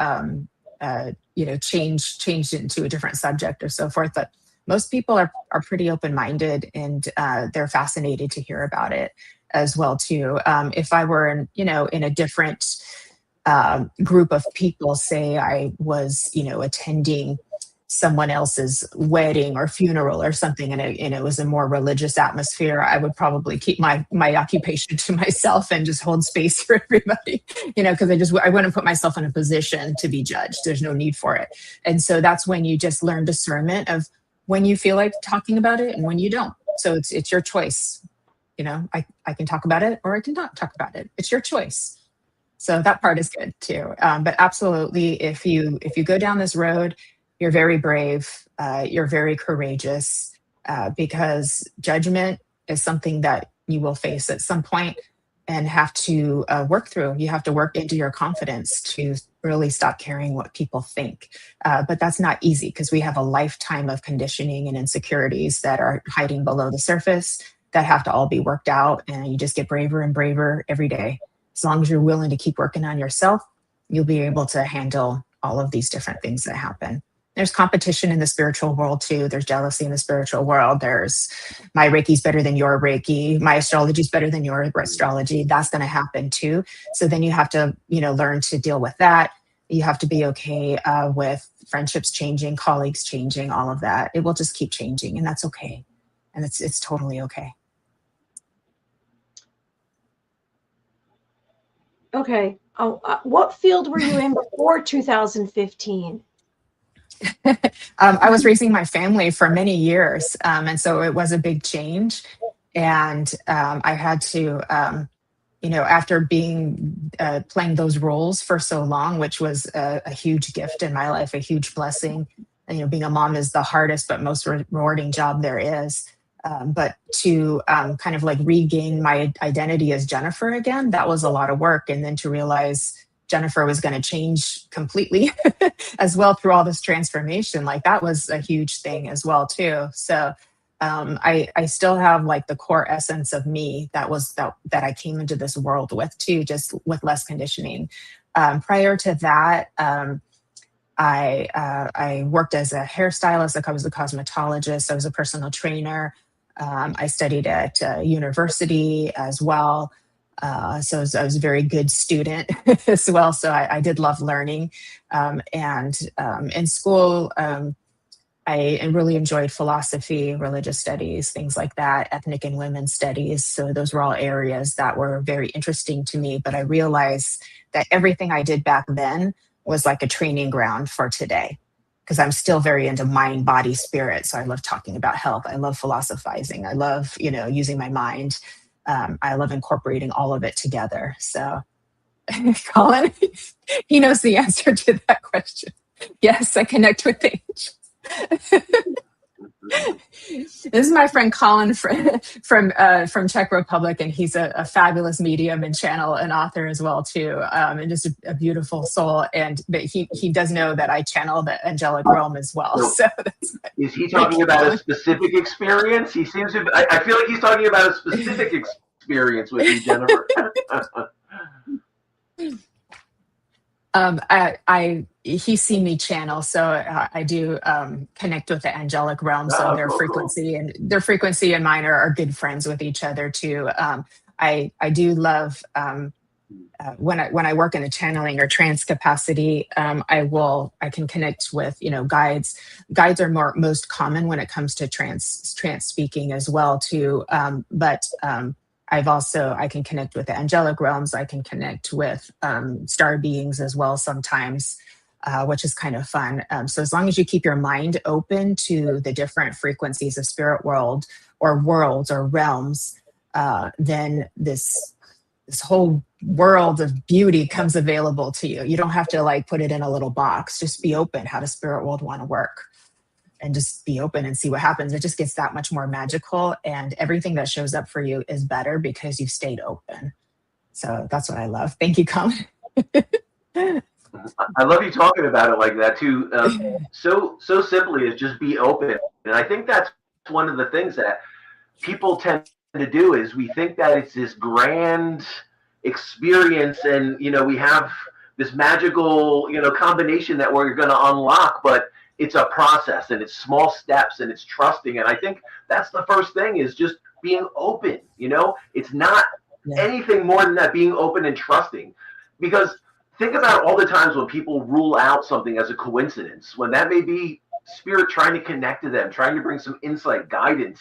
change it into a different subject or so forth. But most people are pretty open-minded, and they're fascinated to hear about it as well too. If I were in a different group of people, say I was attending someone else's wedding or funeral or something, and it was a more religious atmosphere, I would probably keep my occupation to myself and just hold space for everybody, because I wouldn't put myself in a position to be judged. There's no need for it. And so that's when you just learn discernment of when you feel like talking about it and when you don't. So it's your choice. I can talk about it or I can not talk about it. It's your choice. So that part is good too. But absolutely, if you go down this road, you're very brave, you're very courageous, because judgment is something that you will face at some point and have to work through. You have to work into your confidence to really stop caring what people think. But that's not easy, because we have a lifetime of conditioning and insecurities that are hiding below the surface that have to all be worked out. And you just get braver and braver every day. As long as you're willing to keep working on yourself, you'll be able to handle all of these different things that happen. There's competition in the spiritual world too. There's jealousy in the spiritual world. There's my Reiki's better than your Reiki. My astrology is better than your astrology. That's going to happen too. So then you have to, learn to deal with that. You have to be okay with friendships changing, colleagues changing, all of that. It will just keep changing, and that's okay. and it's totally okay. Okay. Oh, what field were you in before 2015? I was raising my family for many years, and so it was a big change. And I had to, after being playing those roles for so long, which was a huge gift in my life, a huge blessing. And, being a mom is the hardest but most rewarding job there is. But to kind of like regain my identity as Jennifer again, that was a lot of work. And then to realize Jennifer was going to change completely as well through all this transformation, like that was a huge thing as well too. So I still have like the core essence of me that I came into this world with too, just with less conditioning. Prior to that, I worked as a hairstylist. I was a cosmetologist. I was a personal trainer. I studied at university as well. So I was a very good student as well. So I did love learning. And in school, I really enjoyed philosophy, religious studies, things like that, ethnic and women's studies. So those were all areas that were very interesting to me. But I realized that everything I did back then was like a training ground for today, because I'm still very into mind, body, spirit. So I love talking about health. I love philosophizing. I love, using my mind. I love incorporating all of it together. So Colin, he knows the answer to that question. Yes, I connect with angels. This is my friend Colin from Czech Republic, and he's a fabulous medium and channel and author as well too, and just a beautiful soul. But he does know that I channel the angelic realm as well. So is he talking about a specific experience? He seems to. I feel like he's talking about a specific experience with you, Jennifer. He's seen me channel, so I do connect with the angelic realm. So their frequency and mine are good friends with each other too. I do love when I work in a channeling or trance capacity. I can connect with guides. Guides are most common when it comes to trance speaking as well too. But I can connect with the angelic realms. I can connect with star beings as well sometimes, which is kind of fun. So as long as you keep your mind open to the different frequencies of spirit world or worlds or realms, then this whole world of beauty comes available to you. You don't have to like put it in a little box. Just be open. How does spirit world want to work? And just be open and see what happens. It just gets that much more magical, and everything that shows up for you is better because you've stayed open. So that's what I love. Thank you, Colin. I love you talking about it like that too. So simply as just be open. And I think that's one of the things that people tend to do is we think that it's this grand experience and, we have this magical, combination that we're going to unlock, but it's a process and it's small steps and it's trusting. And I think that's the first thing is just being open. It's not anything more than that, being open and trusting. Because think about all the times when people rule out something as a coincidence, when that may be spirit trying to connect to them, trying to bring some insight, guidance,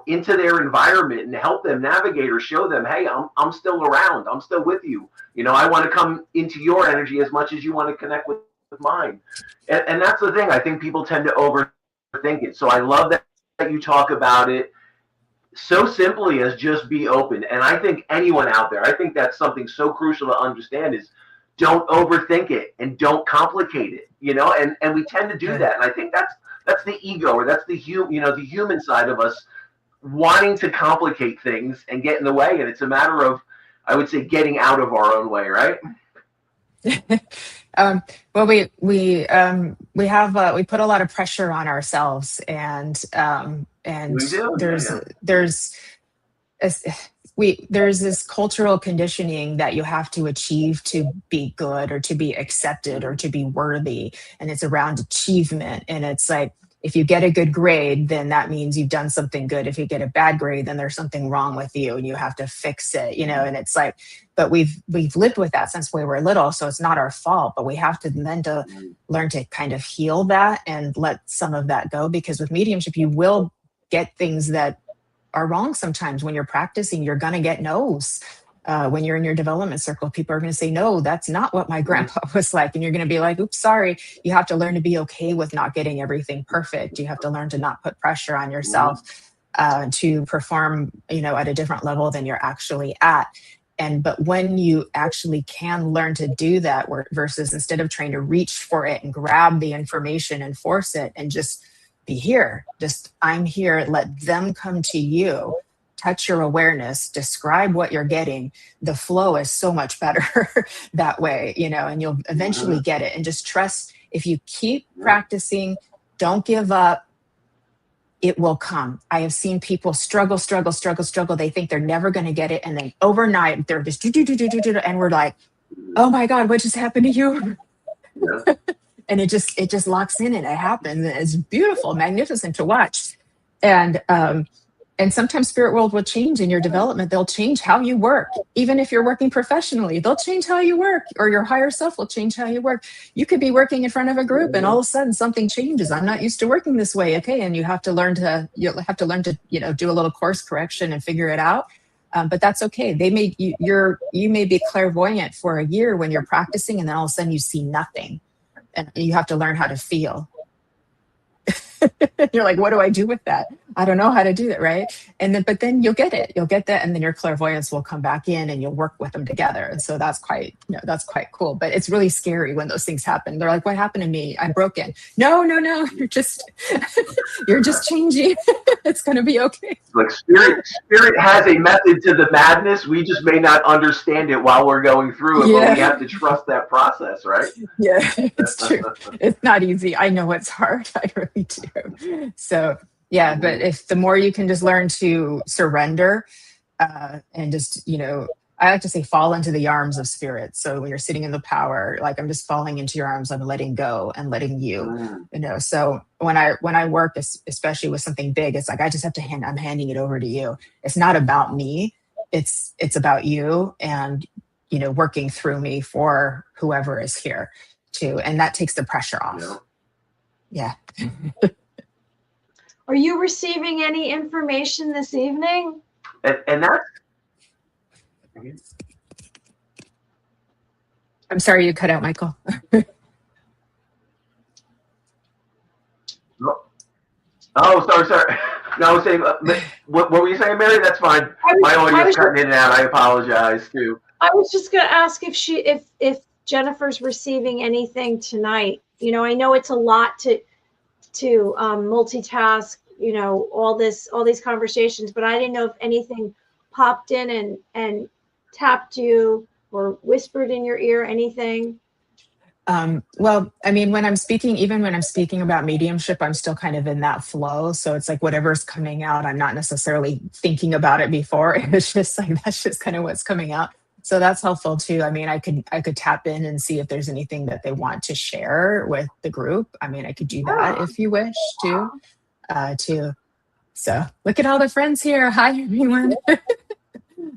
into their environment and help them navigate or show them, hey, I'm still around. I'm still with you. I want to come into your energy as much as you want to connect with mine. And that's the thing. I think people tend to overthink it. So I love that you talk about it so simply as just be open. And I think anyone out there, I think that's something so crucial to understand is don't overthink it and don't complicate it, and we tend to do that. And I think that's the ego, or that's the human side of us wanting to complicate things and get in the way. And it's a matter of, I would say, getting out of our own way, right? Well, we put a lot of pressure on ourselves, and we do. there's this cultural conditioning that you have to achieve to be good or to be accepted or to be worthy, and it's around achievement. And it's like, if you get a good grade, then that means you've done something good. If you get a bad grade, then there's something wrong with you and you have to fix it, and it's like, but we've lived with that since we were little. So it's not our fault, but we have to then learn to kind of heal that and let some of that go, because with mediumship, you will get things that are wrong sometimes. When you're practicing, you're going to get no's. When you're in your development circle, people are going to say, no, that's not what my grandpa was like. And you're going to be like, oops, sorry. You have to learn to be okay with not getting everything perfect. You have to learn to not put pressure on yourself to perform, at a different level than you're actually at. But when you actually can learn to do that versus instead of trying to reach for it and grab the information and force it and just be here, I'm here, let them come to you, touch your awareness, describe what you're getting. The flow is so much better that way, and you'll eventually get it. And just trust, if you keep practicing, don't give up, it will come. I have seen people struggle. They think they're never going to get it. And then overnight, they're just do. And we're like, oh my God, what just happened to you? Yeah. And it just locks in and it happens. It's beautiful, magnificent to watch. And sometimes spirit world will change in your development. They'll change how you work. Even if you're working professionally, they'll change how you work, or your higher self will change how you work. You could be working in front of a group and all of a sudden something changes. I'm not used to working this way. Okay. And you'll have to learn to, do a little course correction and figure it out. But that's okay. You may be clairvoyant for a year when you're practicing, and then all of a sudden you see nothing, and you have to learn how to feel. You're like, what do I do with that? I don't know how to do that, right? But then you'll get it. You'll get that, and then your clairvoyance will come back in, and you'll work with them together. And so that's quite cool. But it's really scary when those things happen. They're like, what happened to me? I'm broken. No. You're just changing. It's gonna be okay. Like spirit has a method to the madness. We just may not understand it while we're going through it, but we have to trust that process, right? Yeah, it's true. It's not easy. I know it's hard. I really do. So yeah, but if the more you can just learn to surrender and just, I like to say fall into the arms of spirit. So when you're sitting in the power, like I'm just falling into your arms, I'm letting go and letting you, So when I work, especially with something big, it's like, I just have to I'm handing it over to you. It's not about me. It's about you and, working through me for whoever is here too. And that takes the pressure off. Yeah. Are you receiving any information this evening? And that's... I'm sorry, you cut out, Michael. Oh, sorry. No, I was saying, what were you saying, Mary? That's fine. My audio's cutting in and out. I apologize too. I was just going to ask if Jennifer's receiving anything tonight. I know it's a lot to multitask, all these conversations, but I didn't know if anything popped in and tapped you or whispered in your ear, anything. Well, I mean, even when I'm speaking about mediumship, I'm still kind of in that flow. So it's like whatever's coming out, I'm not necessarily thinking about it before. It's just like, that's just kind of what's coming out. So that's helpful too. I mean, I could tap in and see if there's anything that they want to share with the group. I mean, I could do that if you wish to. So look at all the friends here. Hi, everyone.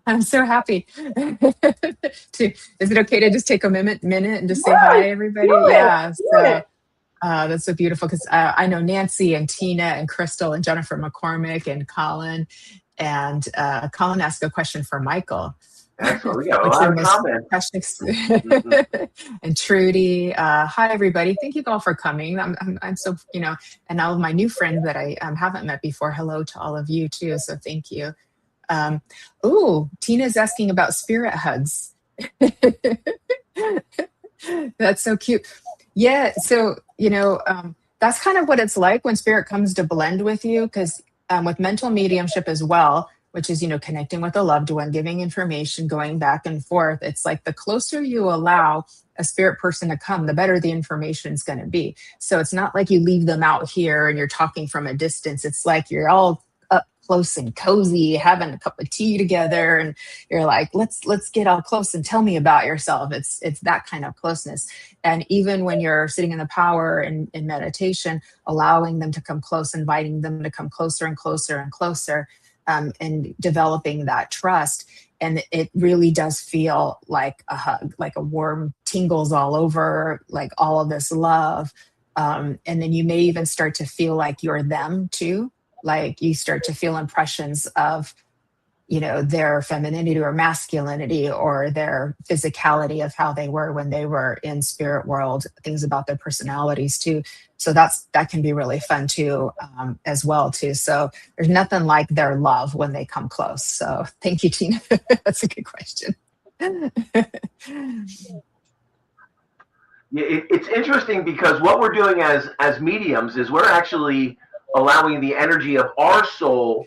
I'm so happy. Is it okay to just take a minute and just say hi, everybody? Yeah. So that's so beautiful because I know Nancy and Tina and Crystal and Jennifer McCormick and Colin. And Colin asked a question for Michael. Excellent. We got a lot of comments. And Trudy. Hi, everybody. Thank you all for coming. I'm so, and all of my new friends that I haven't met before. Hello to all of you too. So thank you. Tina's asking about spirit hugs. That's so cute. Yeah. So, that's kind of what it's like when spirit comes to blend with you. Because with mental mediumship as well, which is, connecting with a loved one, giving information, going back and forth. It's like the closer you allow a spirit person to come, the better the information is going to be. So it's not like you leave them out here and you're talking from a distance. It's like you're all up close and cozy, having a cup of tea together. And you're like, let's get all close and tell me about yourself. It's that kind of closeness. And even when you're sitting in the power in meditation, allowing them to come close, inviting them to come closer and closer and closer. And developing that trust. And it really does feel like a hug, like a warm tingles all over, like all of this love. And then you may even start to feel like you're them too. like you start to feel impressions of, you know, their femininity or masculinity or their physicality of how they were when they were in spirit world, things about their personalities too. So that can be really fun too, as well too. So there's nothing like their love when they come close. So thank you, Tina. That's a good question. It's interesting because what we're doing as mediums is we're actually allowing the energy of our soul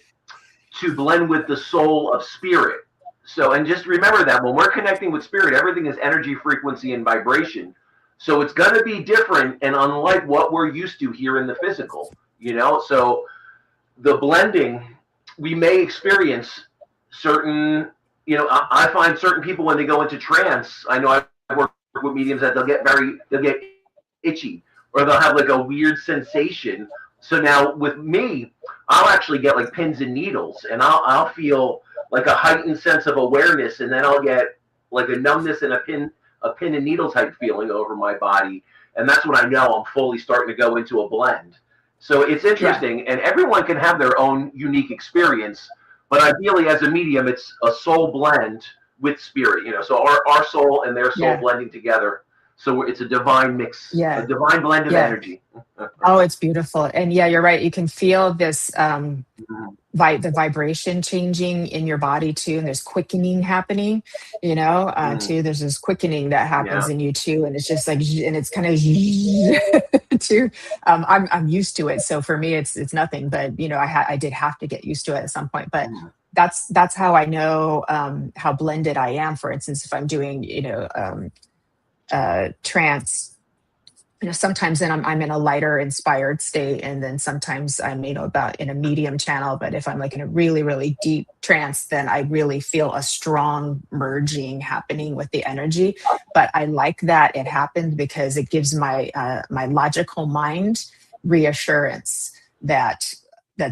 to blend with the soul of spirit. So, and just remember that when we're connecting with spirit, everything is energy, frequency, and vibration. So it's going to be different and unlike what we're used to here in the physical, you know? So the blending, we may experience certain, you know, I find certain people when they go into trance, I know I work with mediums that they'll get itchy, or they'll have like a weird sensation. So now with me, I'll actually get like pins and needles, and I'll feel like a heightened sense of awareness, and then I'll get like a numbness and a pin and needle type feeling over my body, and that's when I know I'm fully starting to go into a blend. So it's interesting, and everyone can have their own unique experience, but ideally as a medium, it's a soul blend with spirit, you know, so our soul and their soul blending together. So it's a divine mix, a divine blend of energy. Oh, it's beautiful. And yeah, you're right. You can feel this, the vibration changing in your body too. And there's quickening happening, you know, too. There's this quickening that happens in you too. And it's just like, and it's kind of too. I'm used to it. So for me, it's nothing, but you know, I did have to get used to it at some point, but that's how I know, how blended I am. For instance, if I'm doing, you know, trance, you know, sometimes then I'm in a lighter inspired state, and then sometimes I'm, you know, about in a medium channel. But if I'm like in a really, really deep trance, then I really feel a strong merging happening with the energy. But I like that it happens because it gives my my logical mind reassurance that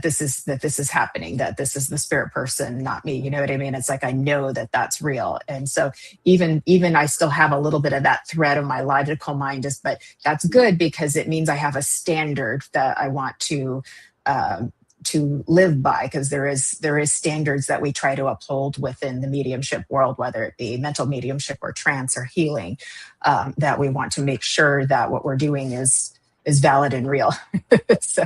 this is happening, that this is the spirit person, not me. You know what I mean? It's like, I know that that's real. And so even I still have a little bit of that thread of my logical mind, but that's good because it means I have a standard that I want to live by, because there is standards that we try to uphold within the mediumship world, whether it be mental mediumship or trance or healing, that we want to make sure that what we're doing is valid and real. So.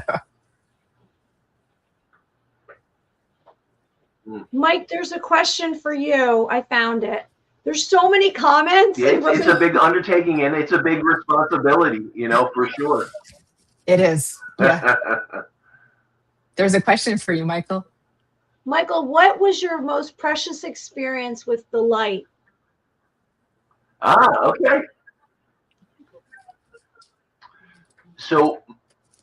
Mike, there's a question for you. I found it. There's so many comments. Yeah, it's a big undertaking and it's a big responsibility, you know, for sure. It is. Yeah. There's a question for you, Michael. Michael, what was your most precious experience with the light? Okay. So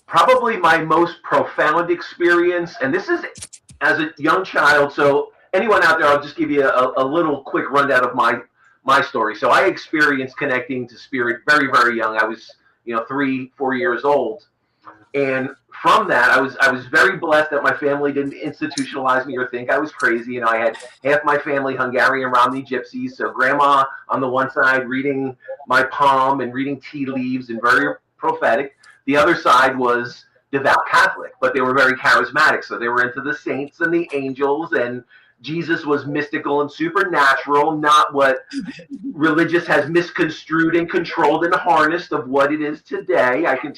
probably my most profound experience, and this is as a young child. So anyone out there, I'll just give you a little quick rundown of my story. So I experienced connecting to spirit very, very young. I was, 3-4 years old. And from that, I was very blessed that my family didn't institutionalize me or think I was crazy. I had half my family Hungarian Romney gypsies. So grandma on the one side reading my palm and reading tea leaves and very prophetic. The other side was devout Catholic, but they were very charismatic. So they were into the saints and the angels, and Jesus was mystical and supernatural, not what religious has misconstrued and controlled and harnessed of what it is today. I can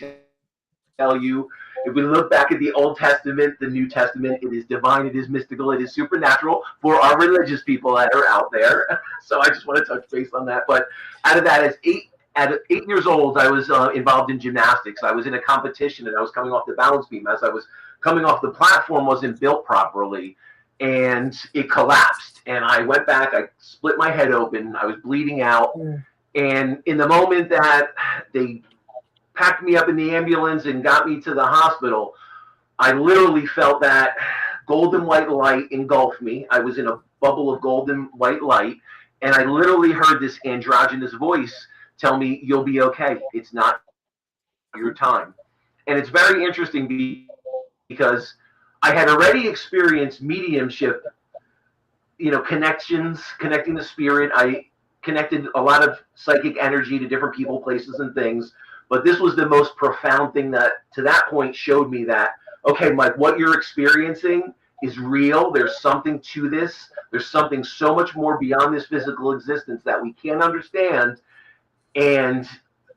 tell you, if we look back at the Old Testament, the New Testament, it is divine, it is mystical, it is supernatural for our religious people that are out there. So I just want to touch base on that. But out of that, at 8 years old, I was involved in gymnastics. I was in a competition, and I was coming off the balance beam. As I was coming off, the platform wasn't built properly, and it collapsed. And I went back. I split my head open. I was bleeding out. And in the moment that they packed me up in the ambulance and got me to the hospital, I literally felt that golden white light engulf me. I was in a bubble of golden white light, and I literally heard this androgynous voice tell me, "You'll be okay. It's not your time." And it's very interesting because I had already experienced mediumship, connecting the spirit. I connected a lot of psychic energy to different people, places, and things. But this was the most profound thing that, to that point, showed me that okay, Mike, what you're experiencing is real. There's something to this. There's something so much more beyond this physical existence that we can't understand. And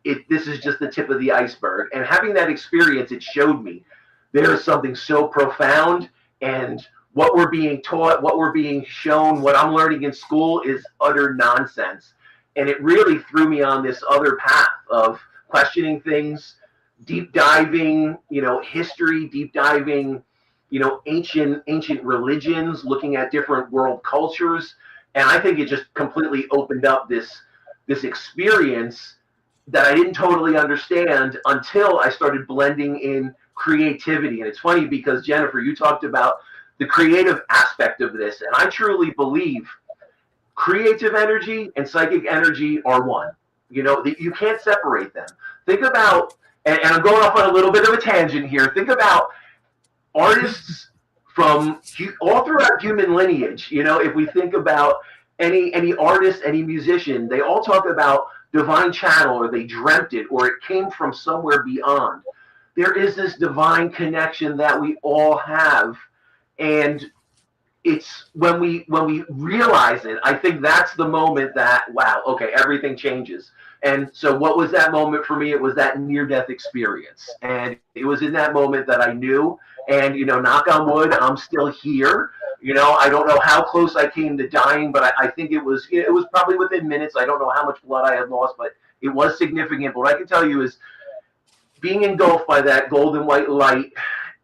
this is just the tip of the iceberg. And having that experience, it showed me there is something so profound, and what we're being taught, what we're being shown, what I'm learning in school is utter nonsense. And it really threw me on this other path of questioning things, deep diving, history, deep diving, ancient religions, looking at different world cultures. And I think it just completely opened up this experience that I didn't totally understand until I started blending in creativity. And it's funny because, Jennifer, you talked about the creative aspect of this. And I truly believe creative energy and psychic energy are one. You can't separate them. Think about, and I'm going off on a little bit of a tangent here, think about artists from all throughout human lineage. If we think about any artist, any musician, they all talk about divine channel, or they dreamt it, or it came from somewhere beyond. There is this divine connection that we all have, and it's when we realize it, I think that's the moment that, wow, okay, everything changes. And so what was that moment for me? It was that near-death experience. And it was in that moment that I knew, and, knock on wood, I'm still here. I don't know how close I came to dying, but I think it was probably within minutes. I don't know how much blood I had lost, but it was significant. But what I can tell you is being engulfed by that golden white light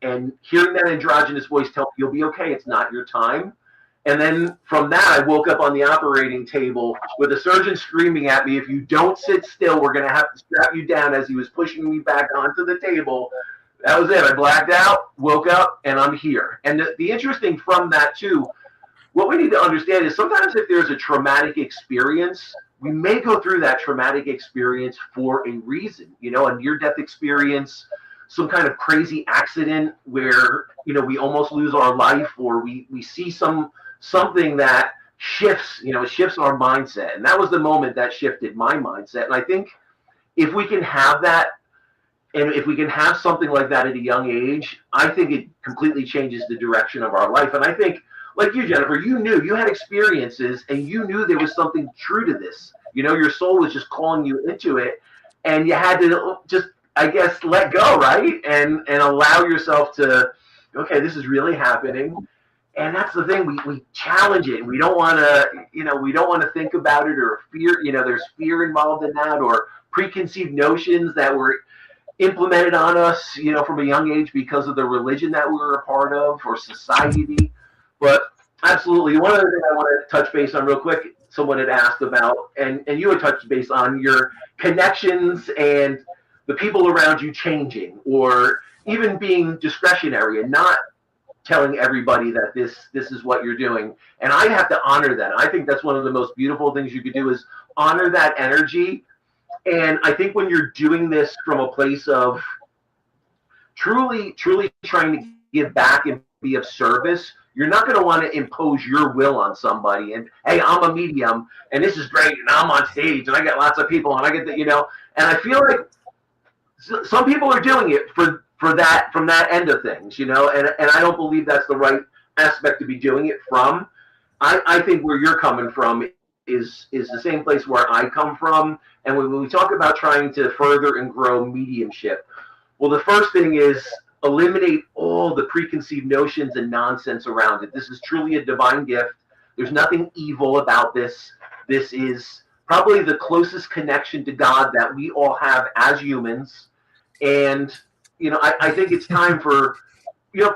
and hearing that androgynous voice tell me, you'll be okay, it's not your time. And then from that, I woke up on the operating table with a surgeon screaming at me, if you don't sit still, we're going to have to strap you down, as he was pushing me back onto the table. That was it. I blacked out, woke up, and I'm here. And the interesting from that, too, what we need to understand is sometimes if there's a traumatic experience, we may go through that traumatic experience for a reason, a near-death experience, some kind of crazy accident where, we almost lose our life, or we see something that shifts our mindset. And that was the moment that shifted my mindset. And I think if we can have that, and if we can have something like that at a young age, I think it completely changes the direction of our life. And I think, like you, Jennifer, you had experiences, and you knew there was something true to this. Your soul was just calling you into it, and you had to just, I guess, let go, right? And allow yourself to, okay, this is really happening. And that's the thing, we challenge it. We don't want to think about it, or fear, there's fear involved in that, or preconceived notions that were implemented on us, from a young age because of the religion that we were a part of, or society. But absolutely, one other thing I want to touch base on real quick, someone had asked about, and you had touched base on your connections and the people around you changing, or even being discretionary and not telling everybody that this is what you're doing. And I have to honor that. I think that's one of the most beautiful things you could do, is honor that energy. And I think when you're doing this from a place of truly trying to give back and be of service, you're not going to want to impose your will on somebody. And, hey, I'm a medium, and this is great, and I'm on stage, and I got lots of people, and I get that, and I feel like some people are doing it for that, from that end of things, and I don't believe that's the right aspect to be doing it from. I think where you're coming from is the same place where I come from. And when we talk about trying to further and grow mediumship, well, the first thing is eliminate all the preconceived notions and nonsense around it. This is truly a divine gift. There's nothing evil about this. This is probably the closest connection to God that we all have as humans. And, I think it's time for,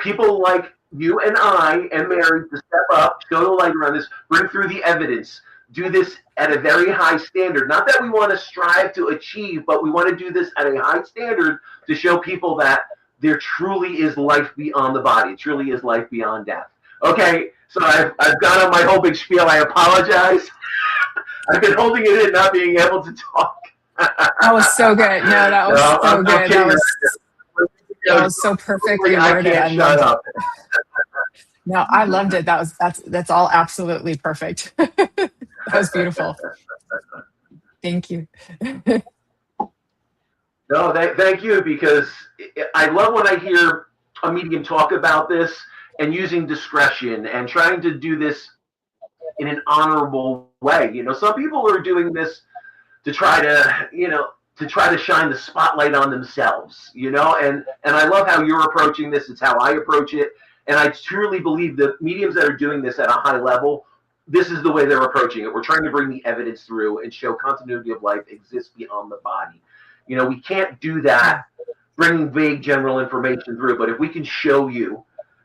people like you and I and Mary to step up, show the light around this, bring through the evidence, do this at a very high standard. Not that we want to strive to achieve, but we want to do this at a high standard to show people that there truly is life beyond the body. Truly is life beyond death. Okay, so I've gone on my whole big spiel. I apologize. I've been holding it in, not being able to talk. That was so good. No, that was so good. That was so perfectly worded. I can't shut up. No, I loved it. That's all absolutely perfect. That was beautiful. Thank you. No, thank you, because I love when I hear a medium talk about this and using discretion and trying to do this in an honorable way. Some people are doing this to try to shine the spotlight on themselves, and I love how you're approaching this. It's how I approach it. And I truly believe that mediums that are doing this at a high level, this is the way they're approaching it. We're trying to bring the evidence through and show continuity of life exists beyond the body. We can't do that bringing vague general information through, but if we can show you,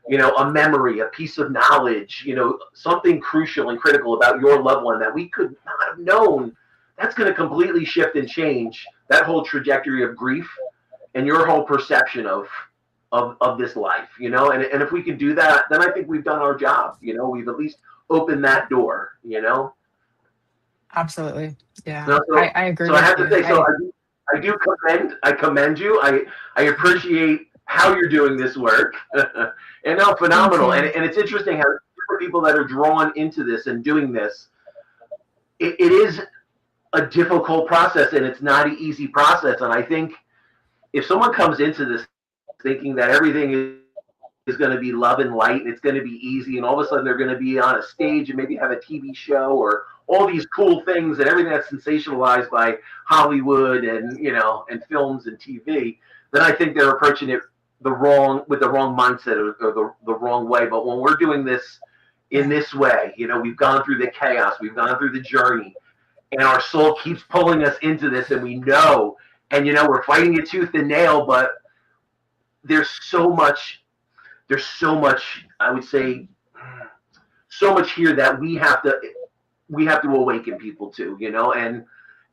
a memory, a piece of knowledge, something crucial and critical about your loved one that we could not have known, that's going to completely shift and change that whole trajectory of grief and your whole perception of this life, and if we can do that, then I think we've done our job. We've at least opened that door, Absolutely. Yeah. So, I agree. So I have to say, I do commend you. I appreciate how you're doing this work. And no, phenomenal. And it's interesting how different people that are drawn into this and doing this, it is a difficult process and it's not an easy process. And I think if someone comes into this thinking that everything is going to be love and light and it's going to be easy, and all of a sudden they're going to be on a stage and maybe have a TV show or all these cool things and everything that's sensationalized by Hollywood and and films and TV, then I think they're approaching it with the wrong mindset or the wrong way. But when we're doing this in this way, we've gone through the chaos, we've gone through the journey, and our soul keeps pulling us into this, and we know, and we're fighting it tooth and nail, but there's so much, I would say, so much here that we have to awaken people to, and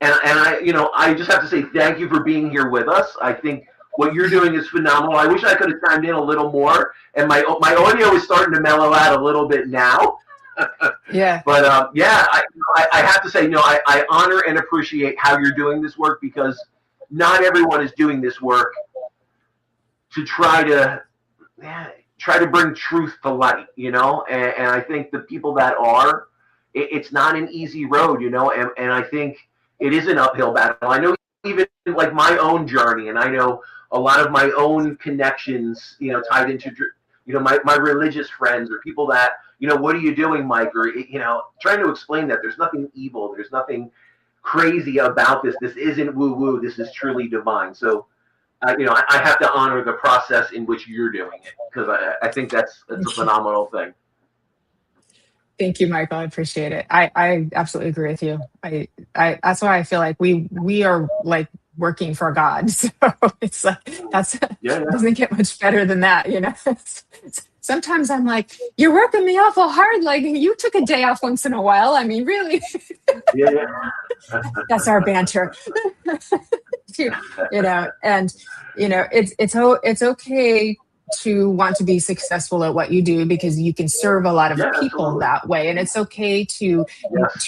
I just have to say thank you for being here with us. I think what you're doing is phenomenal. I wish I could have chimed in a little more, and my audio is starting to mellow out a little bit now. Yeah. But I have to say, I honor and appreciate how you're doing this work, because not everyone is doing this work to try to bring truth to light, and I think the people that are, it's not an easy road, and I think it is an uphill battle. I know even like my own journey, and I know a lot of my own connections, tied into, my religious friends or people that, what are you doing, Mike? Or, trying to explain that there's nothing evil, there's nothing crazy about this. This isn't woo-woo. This is truly divine. So, I have to honor the process in which you're doing it, because I think that's a phenomenal thing. Thank you, Michael. I appreciate it. I absolutely agree with you. I that's why I feel like we are like working for God. So it's like it doesn't get much better than that, Sometimes I'm like, you're working me awful hard. Like, you took a day off once in a while. I mean, really? Yeah. That's our banter. And it's okay to want to be successful at what you do, because you can serve a lot of people absolutely. that way. And it's okay to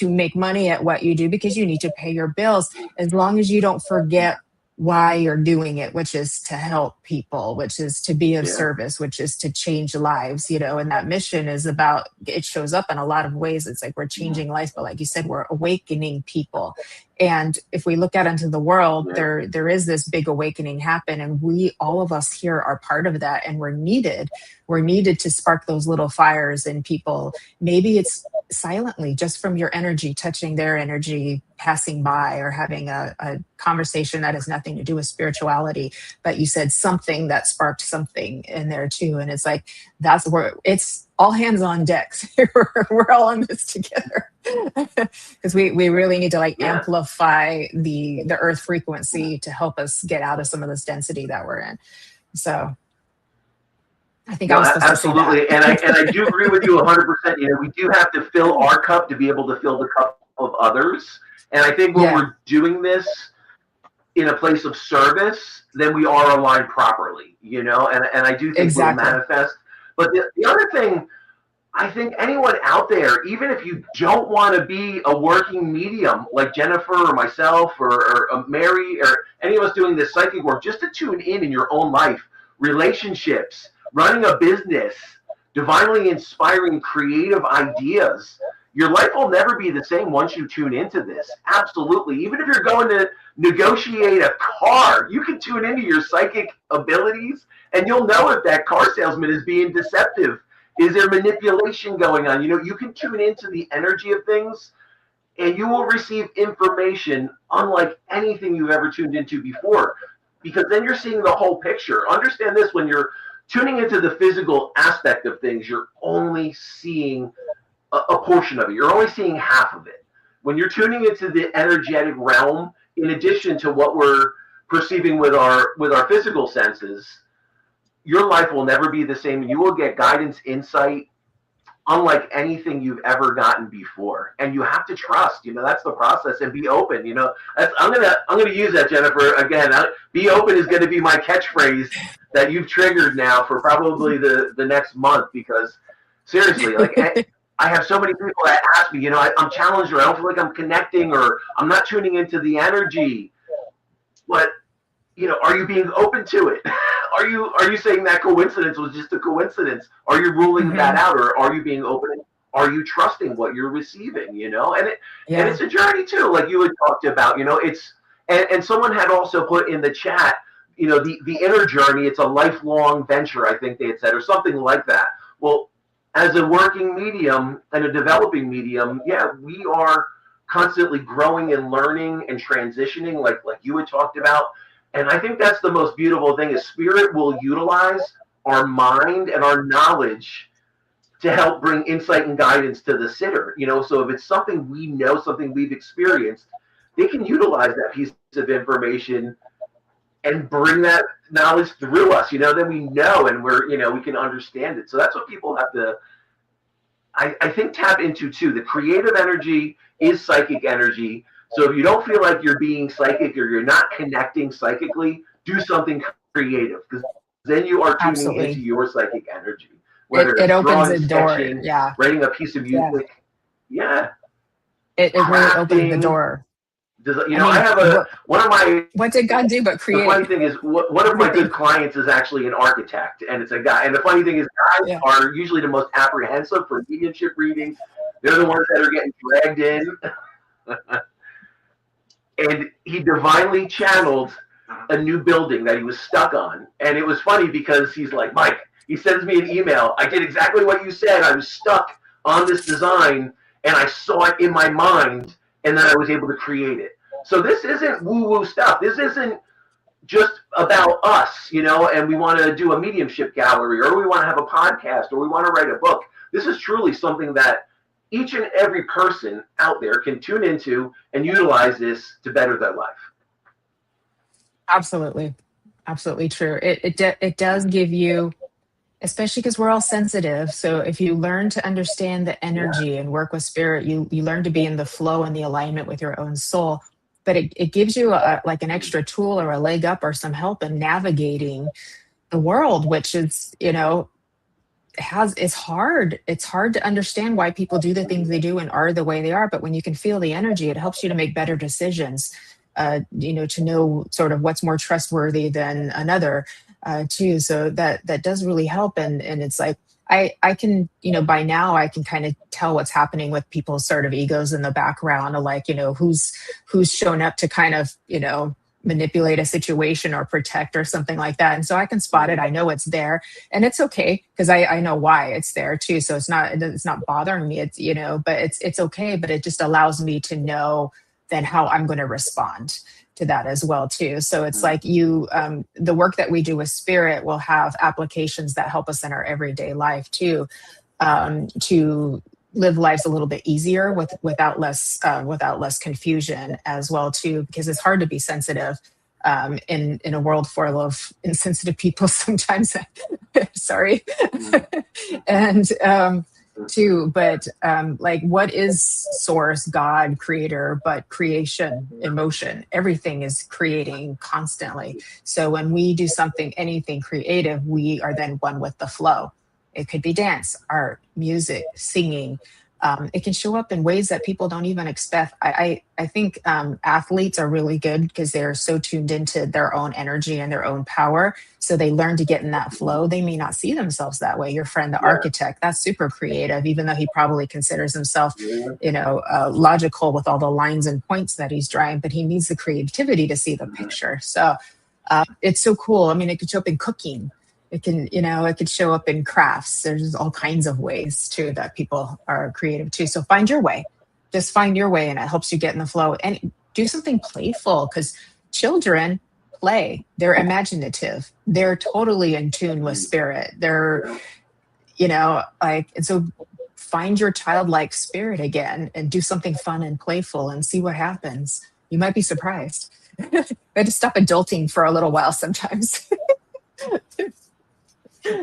make money at what you do, because you need to pay your bills, as long as you don't forget why you're doing it, which is to help people, which is to be of service, which is to change lives, and that mission is about, it shows up in a lot of ways. It's like we're changing lives, but like you said, we're awakening people. And if we look out into the world, there is this big awakening happen, and all of us here are part of that, and we're needed to spark those little fires in people. Maybe it's silently, just from your energy touching their energy, passing by, or having a conversation that has nothing to do with spirituality, but you said something that sparked something in there too. And it's like, that's where it's all hands on deck. We're all on this together, because we really need to amplify the earth frequency to help us get out of some of this density that we're in. So I think I was supposed absolutely. to say that. And I do agree with you 100%. We do have to fill our cup to be able to fill the cup of others. And I think when we're doing this in a place of service, then we are aligned properly, and I do think we'll manifest. But the other thing, I think anyone out there, even if you don't want to be a working medium like Jennifer or myself or Mary or any of us doing this psychic work, just to tune in your own life, relationships, running a business, divinely inspiring creative ideas, your life will never be the same once you tune into this. Absolutely. Even if you're going to negotiate a car, you can tune into your psychic abilities and you'll know if that car salesman is being deceptive. Is there manipulation going on? You can tune into the energy of things and you will receive information unlike anything you've ever tuned into before, because then you're seeing the whole picture. Understand this: when you're tuning into the physical aspect of things, you're only seeing a portion of it. You're only seeing half of it. When you're tuning into the energetic realm, in addition to what we're perceiving with our physical senses, your life will never be the same. You will get guidance, insight, unlike anything you've ever gotten before. And you have to trust. That's the process, and be open. I'm gonna use that, Jennifer. Again, be open is going to be my catchphrase that you've triggered now for probably the next month, because seriously, like. I have so many people that ask me, I'm challenged, or I don't feel like I'm connecting, or I'm not tuning into the energy. But, are you being open to it? Are you saying that coincidence was just a coincidence? Are you ruling that out, or are you being open? Are you trusting what you're receiving? And it's a journey too, like you had talked about. It's and someone had also put in the chat, the inner journey. It's a lifelong venture, I think they had said, or something like that. Well, as a working medium and a developing medium, yeah, we are constantly growing and learning and transitioning, like you had talked about. And I think that's the most beautiful thing, is spirit will utilize our mind and our knowledge to help bring insight and guidance to the sitter. So if it's something we know, something we've experienced, they can utilize that piece of information and bring that knowledge through us, then we know, and we can understand it. So that's what people have to, I think, tap into too. The creative energy is psychic energy. So if you don't feel like you're being psychic, or you're not connecting psychically, do something creative, because then you are tuning into your psychic energy. Whether it opens drawing, a door. sketching, Yeah. writing a piece of music. Yeah. It really opens the door. I have one of my. What did God do but create? The funny thing is, one of my good clients is actually an architect, and it's a guy. And the funny thing is, guys are usually the most apprehensive for mediumship readings. They're the ones that are getting dragged in. And he divinely channeled a new building that he was stuck on. And it was funny because he's like, Mike, he sends me an email. I did exactly what you said. I was stuck on this design, and I saw it in my mind, and then I was able to create it. So this isn't woo-woo stuff. This isn't just about us, and we want to do a mediumship gallery, or we want to have a podcast, or we want to write a book. This is truly something that each and every person out there can tune into and utilize this to better their life. Absolutely. Absolutely true. It does give you, especially because we're all sensitive. So if you learn to understand the energy and work with spirit, you learn to be in the flow and the alignment with your own soul. But it gives you like an extra tool or a leg up or some help in navigating the world, which is, it's hard. It's hard to understand why people do the things they do and are the way they are. But when you can feel the energy, it helps you to make better decisions, to know sort of what's more trustworthy than another, too. So that does really help. And it's like, I can, by now I can kind of tell what's happening with people's sort of egos in the background, of like, who's shown up to kind of, manipulate a situation or protect or something like that. And so I can spot it. I know it's there, and it's okay because I know why it's there too. So it's not bothering me. It's, but it's okay. But it just allows me to know then how I'm going to respond to that as well too. So it's like the work that we do with spirit will have applications that help us in our everyday life too, to live lives a little bit easier without less confusion as well too, because it's hard to be sensitive in a world full of insensitive people sometimes. Sorry. And too, but like, what is source, God, creator, but creation, emotion? Everything is creating constantly. So when we do anything creative, we are then one with the flow. It could be dance, art, music, singing, It can show up in ways that people don't even expect. I think athletes are really good because they're so tuned into their own energy and their own power. So they learn to get in that flow. They may not see themselves that way. Your friend, the architect, that's super creative, even though he probably considers himself, logical with all the lines and points that he's drawing, but he needs the creativity to see the picture. So it's so cool. I mean, it could show up in cooking. It can, it could show up in crafts. There's all kinds of ways too that people are creative too. So find your way. Just find your way, and it helps you get in the flow. And do something playful, because children play. They're imaginative. They're totally in tune with spirit. They're, and so find your childlike spirit again and do something fun and playful and see what happens. You might be surprised. I had to stop adulting for a little while sometimes.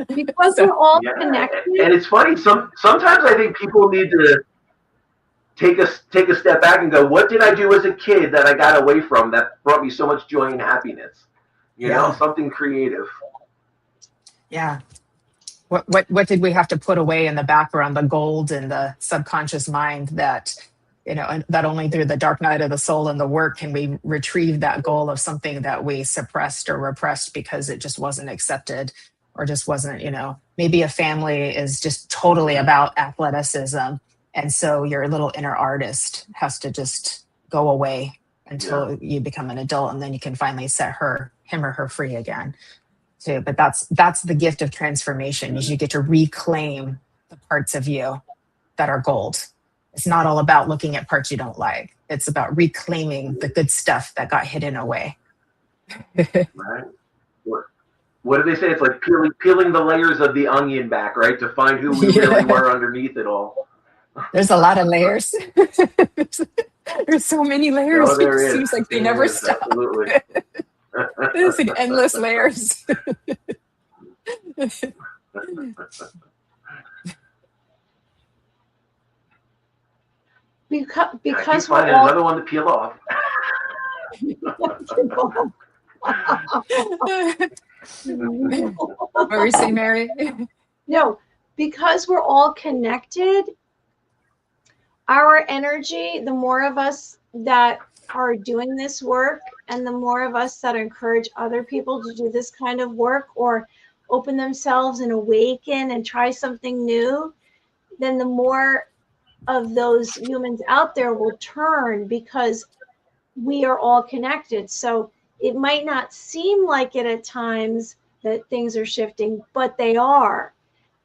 Because we're all connected. And it's funny. Sometimes I think people need to take a step back and go, what did I do as a kid that I got away from that brought me so much joy and happiness? Something creative. Yeah. What did we have to put away in the background, the gold in the subconscious mind that, that only through the dark night of the soul and the work can we retrieve that goal of something that we suppressed or repressed because it just wasn't accepted. Or just wasn't, maybe a family is just totally about athleticism. And so your little inner artist has to just go away until you become an adult, and then you can finally set him or her free again. Too. But that's the gift of transformation, is you get to reclaim the parts of you that are gold. It's not all about looking at parts you don't like. It's about reclaiming the good stuff that got hidden away. Right. What do they say? It's like peeling the layers of the onion back, right? To find who we really were underneath it all. There's a lot of layers. There's so many layers. Oh, It seems like they never stop. Absolutely. There's endless layers. Because we're all another one to peel off. What were you saying, Mary? No, because we're all connected, our energy, the more of us that are doing this work and the more of us that encourage other people to do this kind of work or open themselves and awaken and try something new, then the more of those humans out there will turn, because we are all connected. So it might not seem like it at times that things are shifting, but they are.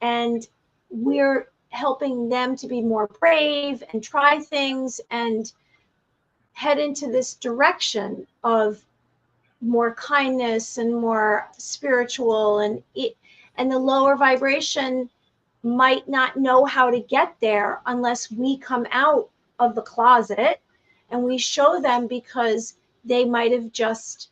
And we're helping them to be more brave and try things and head into this direction of more kindness and more spiritual, and the lower vibration might not know how to get there unless we come out of the closet and we show them, because they might have just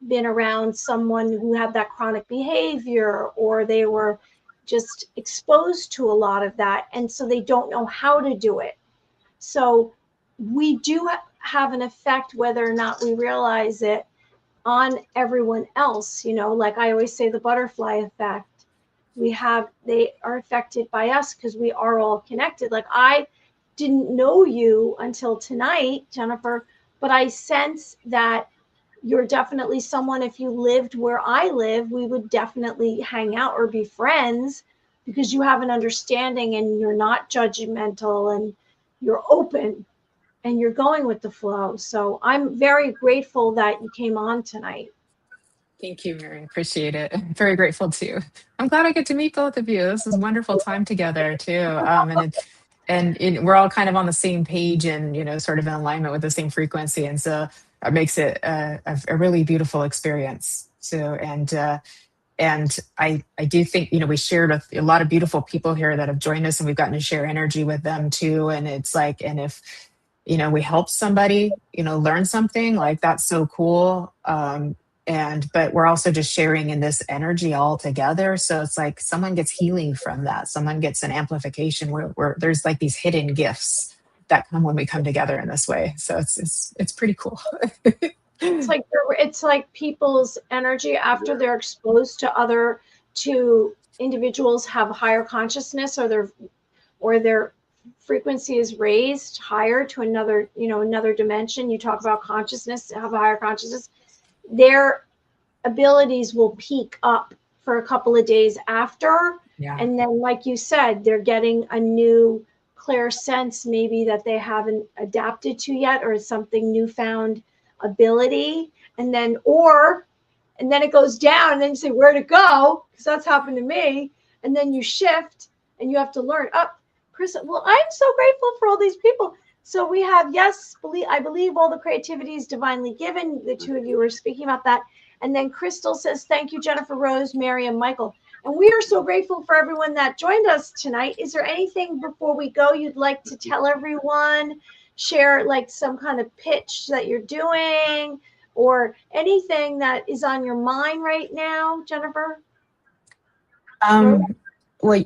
been around someone who had that chronic behavior, or they were just exposed to a lot of that, and so they don't know how to do it. So we do have an effect, whether or not we realize it, on everyone else. Like I always say, the butterfly effect. They are affected by us because we are all connected. Like, I didn't know you until tonight, Jennifer, but I sense that you're definitely someone, if you lived where I live, we would definitely hang out or be friends, because you have an understanding and you're not judgmental and you're open and you're going with the flow. So I'm very grateful that you came on tonight. Thank you, Mary. Appreciate it. I'm very grateful too. I'm glad I get to meet both of you. This is a wonderful time together too. And we're all kind of on the same page and, sort of in alignment with the same frequency. And so it makes it a really beautiful experience too. And I do think, we shared with a lot of beautiful people here that have joined us, and we've gotten to share energy with them too. And it's like, and if, we help somebody, learn something, like, that's so cool. But we're also just sharing in this energy all together. So it's like someone gets healing from that. Someone gets an amplification where there's like these hidden gifts that come when we come together in this way. So it's pretty cool. It's like people's energy after they're exposed to individuals have higher consciousness, or they're frequency is raised higher to another dimension. You talk about consciousness, have a higher consciousness. Their abilities will peak up for a couple of days after. Yeah. And then, like you said, they're getting a new clear sense, maybe that they haven't adapted to yet, or something newfound ability. And then it goes down, and then you say, where'd it go? Because that's happened to me. And then you shift and you have to learn. Chris, well, I'm so grateful for all these people. So we have, I believe all the creativity is divinely given. The two of you were speaking about that. And then Crystal says, thank you, Jennifer, Rose, Mary, and Michael. And we are so grateful for everyone that joined us tonight. Is there anything before we go you'd like to tell everyone? Share like some kind of pitch that you're doing, or anything that is on your mind right now, Jennifer? Well,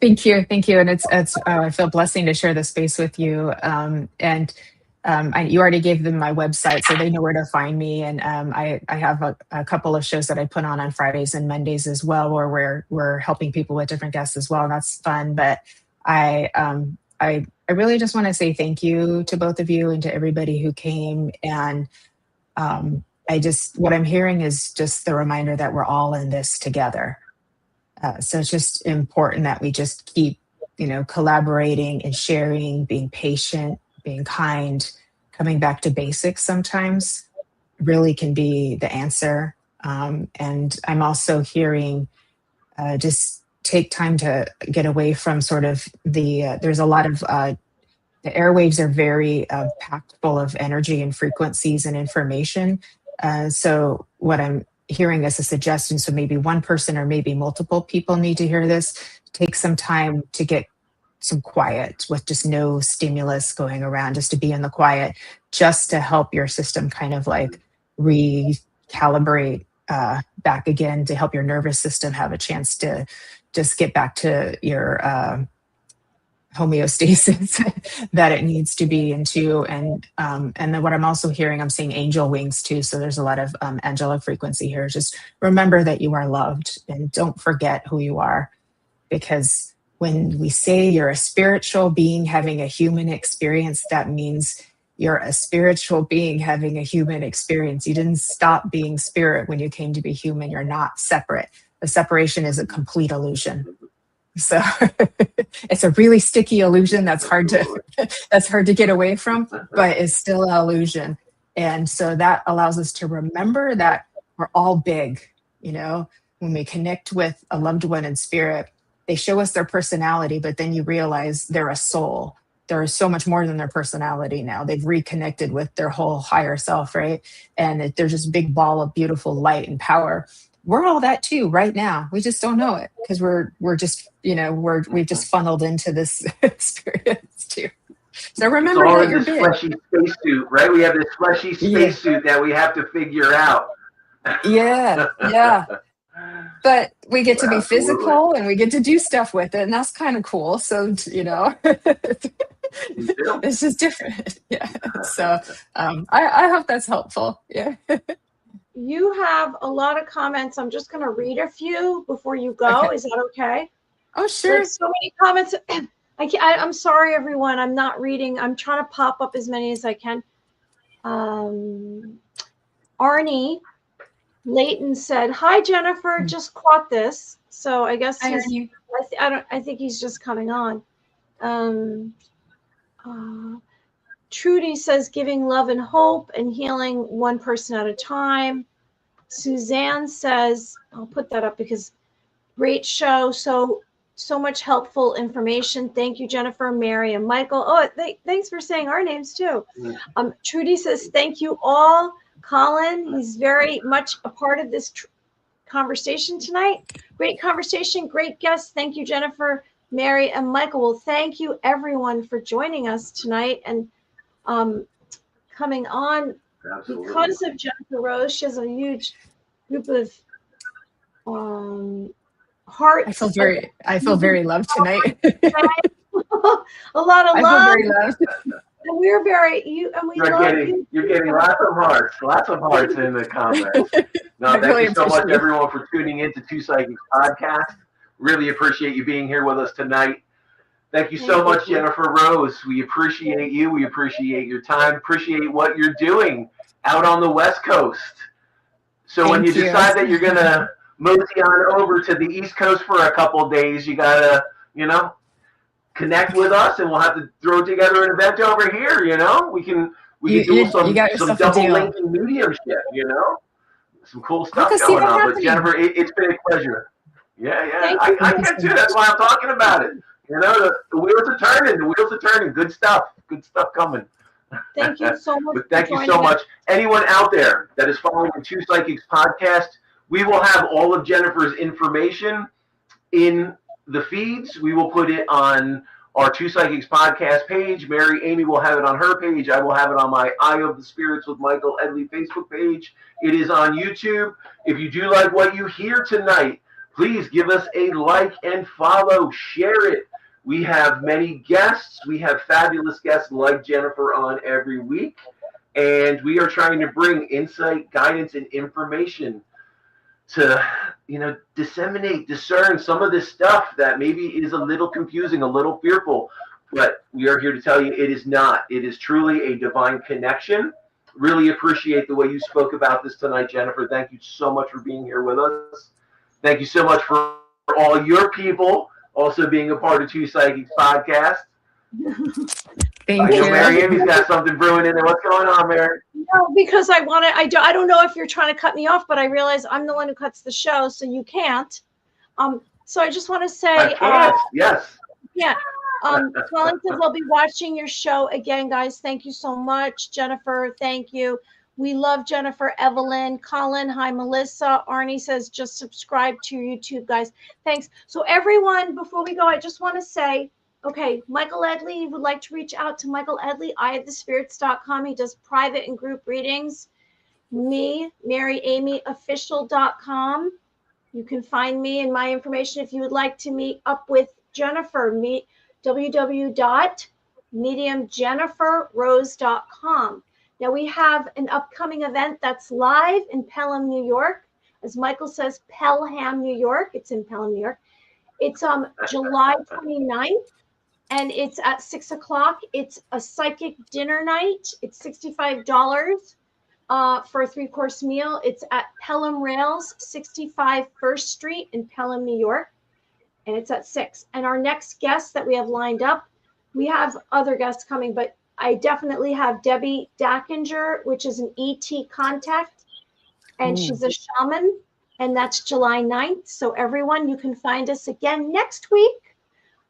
thank you, and it's I feel a blessing to share the space with you. You already gave them my website, so they know where to find me. And I have a couple of shows that I put on Fridays and Mondays as well, where we're helping people with different guests as well, and that's fun. But I really just want to say thank you to both of you and to everybody who came. And what I'm hearing is just the reminder that we're all in this together. So it's just important that we just keep, collaborating and sharing, being patient, being kind, coming back to basics sometimes really can be the answer. And I'm also hearing just take time to get away from sort of there's a lot of, the airwaves are very packed full of energy and frequencies and information. So what I'm hearing as a suggestion, so maybe one person or maybe multiple people need to hear this, take some time to get some quiet with just no stimulus going around, just to be in the quiet, just to help your system kind of like recalibrate back again, to help your nervous system have a chance to just get back to your homeostasis that it needs to be into. And then what I'm also hearing, I'm seeing angel wings too. So there's a lot of angelic frequency here. Just remember that you are loved and don't forget who you are, because when we say you're a spiritual being having a human experience, that means you're a spiritual being having a human experience. You didn't stop being spirit when you came to be human. You're not separate. The separation is a complete illusion. So it's a really sticky illusion that's hard to get away from, but it's still an illusion. And so that allows us to remember that we're all big. When we connect with a loved one in spirit, they show us their personality, but then you realize they're a soul. There is so much more than their personality now. They've reconnected with their whole higher self, right? And they're just a big ball of beautiful light and power. We're all that too right now. We just don't know it because we're just, we've just funneled into this experience too. So remember that you're big. Fleshy spacesuit, right? We have this fleshy spacesuit that we have to figure out. Yeah. But we get to be physical and we get to do stuff with it, and that's kind of cool. So, it's just different. Yeah. So I hope that's helpful. Yeah. You have a lot of comments. I'm just going to read a few before you go. Okay. Is that okay? Oh, sure. There's so many comments. I'm sorry, everyone. I'm not reading. I'm trying to pop up as many as I can. Arnie Leighton said, "Hi, Jennifer. Just caught this." So I guess I think he's just coming on. Trudy says, "Giving love and hope and healing one person at a time." Suzanne says, I'll put that up because great show. So much helpful information. Thank you, Jennifer, Mary, and Michael. Oh, thanks for saying our names too. Trudy says, "Thank you all." Colin, he's very much a part of this conversation tonight. Great conversation, great guests. Thank you, Jennifer, Mary, and Michael. Well, thank you everyone for joining us tonight and coming on. Absolutely. Because of Jennifer Rose, she has a huge group of hearts. I feel very loved tonight. A lot of love. I feel very loved. And we're very You're getting lots of hearts in the comments. No, thank you so much, everyone, for tuning in to Two Psychics Podcast. Really appreciate you being here with us tonight. Thank you so much, Jennifer Rose. We appreciate you. We appreciate your time. Appreciate what you're doing out on the West Coast. So when you decide that you're going to mosey on over to the East Coast for a couple of days, you got to, connect with us, and we'll have to throw together an event over here. We can do some double linking mediumship. Some cool stuff going on. But Jennifer, it's been a pleasure. Yeah, I can too. That's why I'm talking about it. The wheels are turning. The wheels are turning. Good stuff coming. Thank you so much. But thank you so much. Anyone out there that is following the Two Psychics podcast, we will have all of Jennifer's information in the feeds. We will put it on our Two Psychics podcast page. Mary Amy will have it on her page. I will have it on my Eye of the Spirits with Michael Edley Facebook page. It is on YouTube. If you do like what you hear tonight, please give us a like and follow. Share it. We have many guests. We have fabulous guests like Jennifer on every week. And we are trying to bring insight, guidance, and information to, disseminate, discern some of this stuff that maybe is a little confusing, a little fearful. But we are here to tell you it is not. It is truly a divine connection. Really appreciate the way you spoke about this tonight, Jennifer. Thank you so much for being here with us. Thank you so much for all your people also being a part of Two Psychics podcast. Thank you. Mary Amy's got something brewing in there. What's going on, Mary? No, because I don't know if you're trying to cut me off, but I realize I'm the one who cuts the show, so you can't. So I just want to say, yes. Yeah. Colin says I'll be watching your show again, guys. Thank you so much, Jennifer. Thank you. We love Jennifer. Evelyn, Colin, hi, Melissa. Arnie says just subscribe to your YouTube, guys. Thanks. So everyone, before we go, I just want to say, okay, Michael Edley would like to reach out to Michael Edley, eyeofthespirits.com. He does private and group readings. Me, MaryAmyOfficial.com. You can find me and my information if you would like to meet up with Jennifer. www.mediumjenniferrose.com. Now we have an upcoming event that's live in Pelham, New York. As Michael says, Pelham, New York. It's in Pelham, New York. It's July 29th, and it's at 6 o'clock. It's a psychic dinner night. It's $65 for a 3-course meal. It's at Pelham Rails, 65 First Street in Pelham, New York, and it's at 6. And our next guest that we have lined up, we have other guests coming, but I definitely have Debbie Dackinger, which is an ET contact, and she's a shaman, and that's July 9th. So everyone, you can find us again next week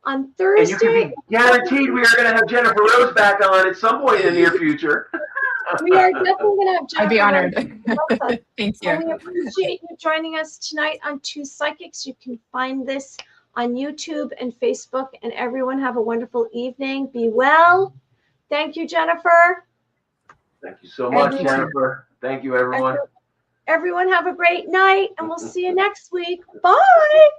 on Thursday. And you can be guaranteed we are going to have Jennifer Rose back on at some point in the near future. We are definitely going to have Jennifer. I'd be honored. Thank you. And we appreciate you joining us tonight on Two Psychics. You can find this on YouTube and Facebook. And everyone have a wonderful evening. Be well. Thank you, Jennifer. Thank you so much, Jennifer. Thank you, everyone. Everyone have a great night, and we'll see you next week. Bye.